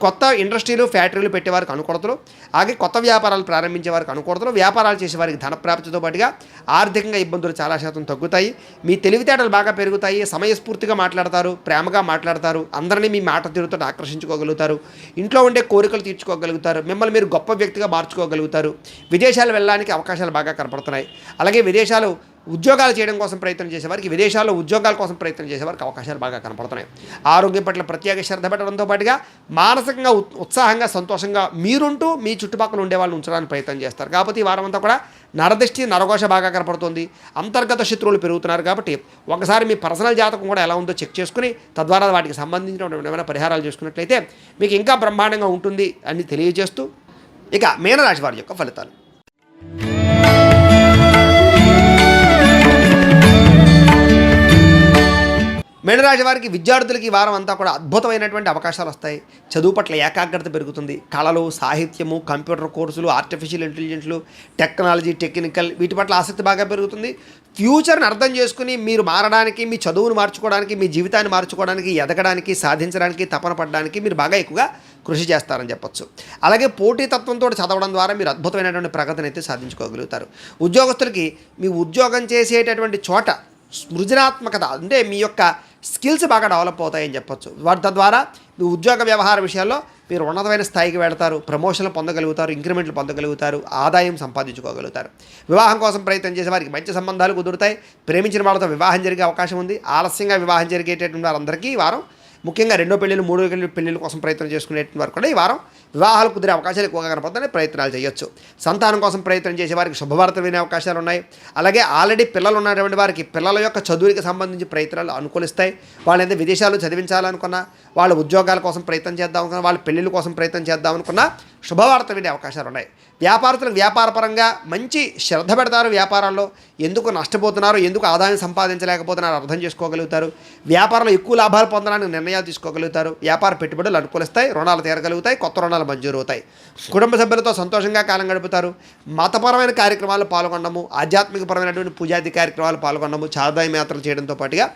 కొత్త ఇండస్ట్రీలు, ఫ్యాక్టరీలు పెట్టేవారికి అనుకూలతలు, అలాగే కొత్త వ్యాపారాలు ప్రారంభించే వారికి అనుకూలతలు, వ్యాపారాలు చేసే వారికి ధన ప్రాప్తితో పాటుగా ఆర్థికంగా ఇబ్బందులు చాలా శాతం తగ్గుతాయి. మీ తెలివితేటలు బాగా పెరుగుతాయి. సమయస్ఫూర్తిగా మాట్లాడతారు, ప్రేమగా మాట్లాడతారు, అందరినీ మీ మాట తీరుతో ఆకర్షించుకోగలుగుతారు, ఇంట్లో ఉండే కోరికలు తీర్చుకోగలుగుతారు, మిమ్మల్ని మీరు గొప్ప వ్యక్తిగా మార్చుకోగలుగుతారు. విదేశాలు వెళ్ళడానికి అవకాశాలు బాగా కనపడుతున్నాయి. అలాగే విదేశాలు ఉద్యోగాలు చేయడం కోసం ప్రయత్నం చేసేవారికి, విదేశాల్లో ఉద్యోగాల కోసం ప్రయత్నం చేసేవారికి అవకాశాలు బాగా కనపడుతున్నాయి. ఆరోగ్యం పట్ల ప్రత్యేక శ్రద్ధ పెట్టడంతో పాటుగా మానసికంగా ఉత్సాహంగా సంతోషంగా మీరుంటూ మీ చుట్టుపక్కల ఉండే వాళ్ళని ఉంచడానికి ప్రయత్నం చేస్తారు. కాబట్టి ఈ వారం అంతా కూడా నరదృష్టి నరఘోష బాగా కనపడుతుంది. అంతర్గత శత్రువులు పెరుగుతున్నారు. కాబట్టి ఒకసారి మీ పర్సనల్ జాతకం కూడా ఎలా ఉందో చెక్ చేసుకుని తద్వారా వాటికి సంబంధించినటువంటి ఏమైనా పరిహారాలు చేసుకున్నట్లయితే మీకు ఇంకా బ్రహ్మాండంగా ఉంటుంది అని తెలియజేస్తూ ఇక మీనరాశి వారి యొక్క ఫలితాలు. మీనరాశి వారికి విద్యార్థులకి ఈ వారం అంతా కూడా అద్భుతమైనటువంటి అవకాశాలు వస్తాయి. చదువు పట్ల ఏకాగ్రత పెరుగుతుంది. కళలు, సాహిత్యము, కంప్యూటర్ కోర్సులు, ఆర్టిఫిషియల్ ఇంటెలిజెన్స్లు, టెక్నాలజీ, టెక్నికల్ వీటి పట్ల ఆసక్తి బాగా పెరుగుతుంది. ఫ్యూచర్ని అర్థం చేసుకుని మీరు మారడానికి, మీ చదువును మార్చుకోవడానికి, మీ జీవితాన్ని మార్చుకోవడానికి, ఎదగడానికి, సాధించడానికి, తపన పడడానికి మీరు బాగా ఎక్కువగా కృషి చేస్తారని చెప్పొచ్చు. అలాగే పోటీతత్వంతో చదవడం ద్వారా మీరు అద్భుతమైనటువంటి ప్రగతిని అయితే సాధించుకోగలుగుతారు. ఉద్యోగస్తులకి మీ ఉద్యోగం చేసేటటువంటి చోట సృజనాత్మకత అంటే మీ యొక్క స్కిల్స్ బాగా డెవలప్ అవుతాయని చెప్పొచ్చు. తద్వారా మీ ఉద్యోగ వ్యవహార విషయాల్లో మీరు ఉన్నతమైన స్థాయికి వెళతారు, ప్రమోషన్లు పొందగలుగుతారు, ఇంక్రిమెంట్లు పొందగలుగుతారు, ఆదాయం సంపాదించుకోగలుగుతారు. వివాహం కోసం ప్రయత్నం చేసే వారికి మంచి సంబంధాలు కుదురుతాయి. ప్రేమించిన వాళ్ళతో వివాహం జరిగే అవకాశం ఉంది. ఆలస్యంగా వివాహం జరిగేటటువంటి వారందరికీ ఈ వారం, ముఖ్యంగా రెండో పెళ్ళిళ్ళు, మూడో పెళ్ళిళ్ళ కోసం ప్రయత్నం చేసుకునేటువంటి వారు కూడా ఈ వారం వివాహాలు కుదిరే అవకాశాలు ఎక్కువగా కనపడుతున్నాయి. ప్రయత్నాలు చేయొచ్చు. సంతానం కోసం ప్రయత్నం చేసే వారికి శుభవార్త వినే అవకాశాలు ఉన్నాయి. అలాగే ఆల్రెడీ పిల్లలు ఉన్నటువంటి వారికి పిల్లల యొక్క చదువుకి సంబంధించి ప్రయత్నాలు అనుకూలిస్తాయి. వాళ్ళైతే విదేశాలు చదివించాలనుకున్నా, వాళ్ళ ఉద్యోగాల కోసం ప్రయత్నం చేద్దాం అనుకున్నా, వాళ్ళ పెళ్ళిళ్ళ కోసం ప్రయత్నం చేద్దాం అనుకున్నా శుభవార్త వినే అవకాశాలు ఉన్నాయి. వ్యాపారస్తులకు వ్యాపారపరంగా మంచి శ్రద్ధ పెడతారు. వ్యాపారాల్లో ఎందుకు నష్టపోతున్నారు, ఎందుకు ఆదాయం సంపాదించలేకపోతున్నారు అర్థం చేసుకోగలుగుతారు. వ్యాపారంలో ఎక్కువ లాభాలు పొందడానికి నిర్ణయాలు తీసుకోగలుగుతారు. వ్యాపార పెట్టుబడులు అనుకూలిస్తాయి. రుణాలు తీరగలుగుతాయి. కొత్త రుణాలు మంజూరు అవుతాయి. కుటుంబ సభ్యులతో సంతోషంగా కాలం గడుపుతారు. మతపరమైన కార్యక్రమాల్లో పాల్గొనడము, ఆధ్యాత్మికపరమైనటువంటి పూజాది కార్యక్రమాలు పాల్గొనడము, చాదాయం యాత్రలు చేయడంతో పాటుగా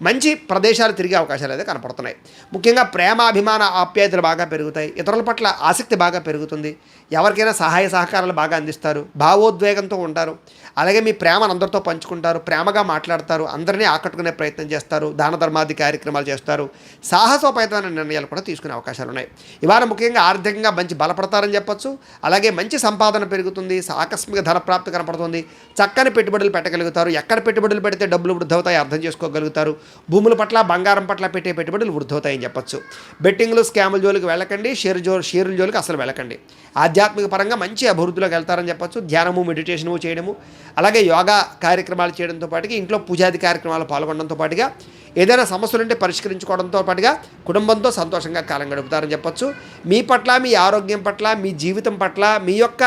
మంచి ప్రదేశాలు తిరిగే అవకాశాలు అయితే కనపడుతున్నాయి. ముఖ్యంగా ప్రేమ, అభిమాన, ఆప్యాయతలు బాగా పెరుగుతాయి. ఇతరుల పట్ల ఆసక్తి బాగా పెరుగుతుంది. ఎవరికైనా సహాయ సహకారాలు బాగా అందిస్తారు. భావోద్వేగంతో ఉంటారు. అలాగే మీ ప్రేమను అందరితో పంచుకుంటారు. ప్రేమగా మాట్లాడతారు. అందరినీ ఆకట్టుకునే ప్రయత్నం చేస్తారు. దాన ధర్మాది కార్యక్రమాలు చేస్తారు. సాహసోపేతమైన నిర్ణయాలు కూడా తీసుకునే అవకాశాలు ఉన్నాయి. ఇవాళ ముఖ్యంగా ఆర్థికంగా మంచి బలపడతారని చెప్పొచ్చు. అలాగే మంచి సంపాదన పెరుగుతుంది. ఆకస్మిక ధనప్రాప్తి కనపడుతుంది. చక్కని పెట్టుబడులు పెట్టగలుగుతారు. ఎక్కడ పెట్టుబడులు పెడితే డబ్బులు వృద్ధి అవుతాయి అర్థం చేసుకోగలుగుతారు. భూముల పట్ల, బంగారం పట్ల పెట్టే పెట్టుబడులు వృద్ధి అవుతాయని చెప్పొచ్చు. బెట్టింగ్లు, స్కాముల జోలికి వెళ్ళకండి. షేరుల జోలికి అసలు వెళ్ళకండి. ఆధ్యాత్మిక పరంగా మంచి అభివృద్ధిలోకి వెళ్తారని చెప్పొచ్చు. ధ్యానము, మెడిటేషను చేయడము, అలాగే యోగా కార్యక్రమాలు చేయడంతో పాటుగా ఇంట్లో పూజాది కార్యక్రమాలు పాల్గొనడంతో పాటుగా ఏదైనా సమస్యలుంటే పరిష్కరించుకోవడంతో పాటుగా కుటుంబంతో సంతోషంగా కాలం గడుపుతారని చెప్పొచ్చు. మీ పట్ల, మీ ఆరోగ్యం పట్ల, మీ జీవితం పట్ల, మీ యొక్క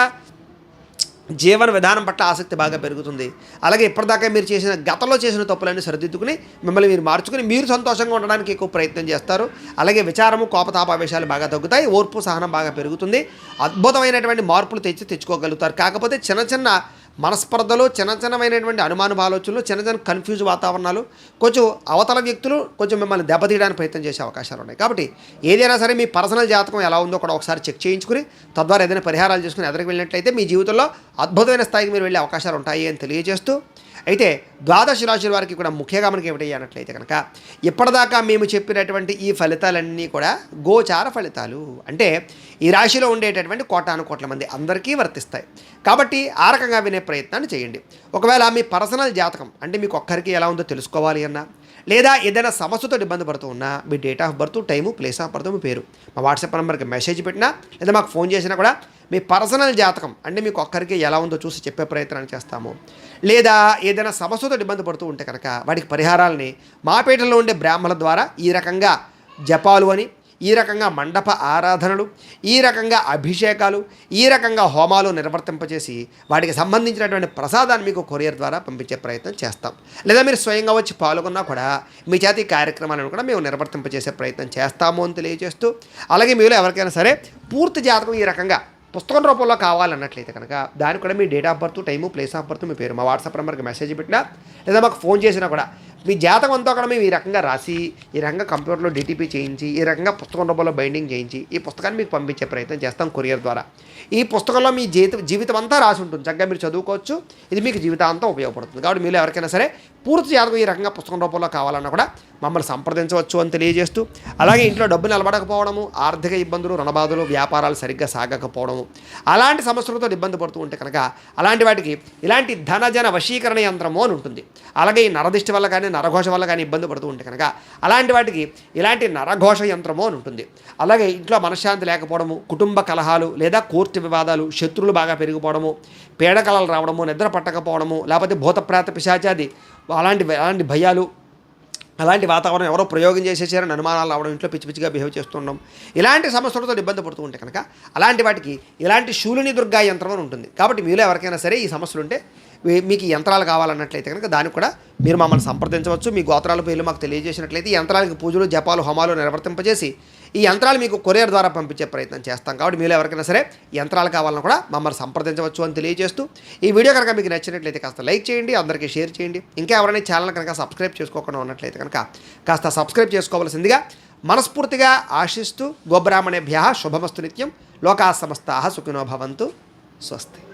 జీవన విధానం పట్ల ఆసక్తి బాగా పెరుగుతుంది. అలాగే ఇప్పటిదాకా మీరు గతంలో చేసిన తప్పులన్నీ సరిదిద్దుకుని మిమ్మల్ని మీరు మార్చుకుని మీరు సంతోషంగా ఉండడానికి ఎక్కువ ప్రయత్నం చేస్తారు. అలాగే విచారము, కోపతాపావేశాలు బాగా తగ్గుతాయి. ఓర్పు, సహనం బాగా పెరుగుతుంది. అద్భుతమైనటువంటి మార్పులు తెచ్చుకోగలుగుతారు. కాకపోతే చిన్న చిన్న మనస్పర్ధలు, చిన్నమైనటువంటి అనుమాన ఆలోచనలు, చిన్న కన్ఫ్యూజ్ వాతావరణాలు, కొంచెం అవతల వ్యక్తులు కొంచెం మిమ్మల్ని దెబ్బతీయడానికి ప్రయత్నం చేసే అవకాశాలు ఉన్నాయి. కాబట్టి ఏదైనా సరే మీ పర్సనల్ జాతకం ఎలా ఉందో కూడా ఒకసారి చెక్ చేయించుకుని తద్వారా ఏదైనా పరిహారాలు చేసుకుని ఎదురుకు వెళ్ళినట్లయితే మీ జీవితంలో అద్భుతమైన స్థాయికి మీరు వెళ్ళే అవకాశాలు ఉంటాయి అని తెలియజేస్తూ, అయితే ద్వాదశ రాశుల వారికి కూడా ముఖ్యంగా మనకి ఏమిటి అన్నట్లయితే కనుక ఇప్పటిదాకా మేము చెప్పినటువంటి ఈ ఫలితాలన్నీ కూడా గోచార ఫలితాలు. అంటే ఈ రాశిలో ఉండేటటువంటి కోటాను కోట్ల మంది అందరికీ వర్తిస్తాయి. కాబట్టి ఆ రకంగా వినే ప్రయత్నాన్ని చేయండి. ఒకవేళ మీ పర్సనల్ జాతకం అంటే మీకు ఒక్కరికి ఎలా ఉందో తెలుసుకోవాలి అన్నా, లేదా ఏదైనా సమస్యతో ఇబ్బంది పడుతూ ఉన్నా మీ date of birth, time, place of birth, మీ పేరు మా వాట్సాప్ నెంబర్కి మెసేజ్ పెట్టినా లేదా మాకు ఫోన్ చేసినా కూడా మీ పర్సనల్ జాతకం అంటే మీకు ఒక్కరికి ఎలా ఉందో చూసి చెప్పే ప్రయత్నాన్ని చేస్తాము. లేదా ఏదైనా సమస్యతో ఇబ్బంది పడుతూ ఉంటే కనుక వాటికి పరిహారాలని మా పీఠంలో ఉండే బ్రాహ్మణుల ద్వారా ఈ రకంగా జపాలు అని, ఈ రకంగా మండప ఆరాధనలు, ఈ రకంగా అభిషేకాలు, ఈ రకంగా హోమాలు నిర్వర్తింపజేసి వాటికి సంబంధించినటువంటి ప్రసాదాన్ని మీకు కొరియర్ ద్వారా పంపించే ప్రయత్నం చేస్తాం. లేదా మీరు స్వయంగా వచ్చి పాల్గొన్నా కూడా మీ చేతి కార్యక్రమాలను కూడా మేము నిర్వర్తింపజేసే ప్రయత్నం చేస్తాము అని తెలియజేస్తూ, అలాగే మీలో ఎవరికైనా సరే పూర్తి జాతకం ఈ రకంగా పుస్తకం రూపంలో కావాలన్నట్లయితే కనుక దానికి కూడా మీ date of birth, time, place of birth, మీ పేరు మా వాట్సాప్ నెంబర్కి మెసేజ్ పెట్టినా లేదా మాకు ఫోన్ చేసినా కూడా మీ జాతకం అంతా కూడా మేము ఈ రకంగా రాసి ఈ రకంగా కంప్యూటర్లో డిటిపి చేయించి ఈ రకంగా పుస్తకం రూపంలో బైండింగ్ చేయించి ఈ పుస్తకాన్ని మీకు పంపించే ప్రయత్నం చేస్తాం కొరియర్ ద్వారా. ఈ పుస్తకంలో మీ జీవితం అంతా రాసి ఉంటుంది, చక్కగా మీరు చదువుకోవచ్చు. ఇది మీకు జీవితాంతం ఉపయోగపడుతుంది. కాబట్టి మీరు ఎవరికైనా సరే పూర్తి జాతకం ఈ రకంగా పుస్తకం రూపంలో కావాలన్నా కూడా మమ్మల్ని సంప్రదించవచ్చు అని తెలియజేస్తూ, అలాగే ఇంట్లో డబ్బు నిలబడకపోవడము, ఆర్థిక ఇబ్బందులు, రుణబాధలు, వ్యాపారాలు సరిగ్గా సాగకపోవడము, అలాంటి సమస్యలతో ఇబ్బంది పడుతూ ఉంటే కనుక అలాంటి వాటికి ఇలాంటి ధనజన వశీకరణ యంత్రము అని ఉంటుంది. అలాగే ఈ నరదిష్టి వల్ల కానీ నరఘోష వల్ల కానీ ఇబ్బంది పడుతూ ఉంటే కనుక అలాంటి వాటికి ఇలాంటి నరఘోష యంత్రము అని ఉంటుంది. అలాగే ఇంట్లో మనశ్శాంతి లేకపోవడము, కుటుంబ కలహాలు లేదా కోర్టు వివాదాలు, శత్రువులు బాగా పెరిగిపోవడము, పీడకలలు రావడము, నిద్ర పట్టకపోవడము, లేకపోతే భూతప్రేత పిశాచాది అలాంటి భయాలు, అలాంటి వాతావరణం ఎవరో ప్రయోగం చేసేసారని అనుమానాలు రావడం, ఇంట్లో పిచ్చి పిచ్చిగా బిహేవ్ చేస్తుండడం, ఇలాంటి సమస్యలతో ఇబ్బంది పడుతూ ఉంటే కనుక అలాంటి వాటికి ఇలాంటి శూలిని దుర్గా యంత్రం అని ఉంటుంది. కాబట్టి మీలో ఎవరికైనా సరే ఈ సమస్యలు ఉంటే మీకు ఈ యంత్రాలు కావాలన్నట్లయితే కనుక దానికి కూడా మీరు మమ్మల్ని సంప్రదించవచ్చు. మీ గోత్రాల పేర్లు మాకు తెలియజేసినట్లయితే ఈ యంత్రాలకు పూజలు, జపాలు, హోమాలు నిర్వర్తింపజేసి ఈ యంత్రాలు మీకు కొరియర్ ద్వారా పంపించే ప్రయత్నం చేస్తాం. కాబట్టి మీరు ఎవరికైనా సరే యంత్రాలు కావాలన్నా కూడా మమ్మల్ని సంప్రదించవచ్చు అని తెలియజేస్తూ, ఈ వీడియో కనుక మీకు నచ్చినట్లయితే కాస్త లైక్ చేయండి, అందరికీ షేర్ చేయండి. ఇంకా ఎవరైనా ఛానల్ కనుక సబ్స్క్రైబ్ చేసుకోకుండా ఉన్నట్లయితే కనుక కాస్త సబ్స్క్రైబ్ చేసుకోవాల్సిందిగా మనస్ఫూర్తిగా ఆశిస్తూ, గోబ్రాహ్మణేభ్యః శుభమస్తు నిత్యం. లోకాः సమస్తాः సుఖినో భవంతు. స్వస్తి.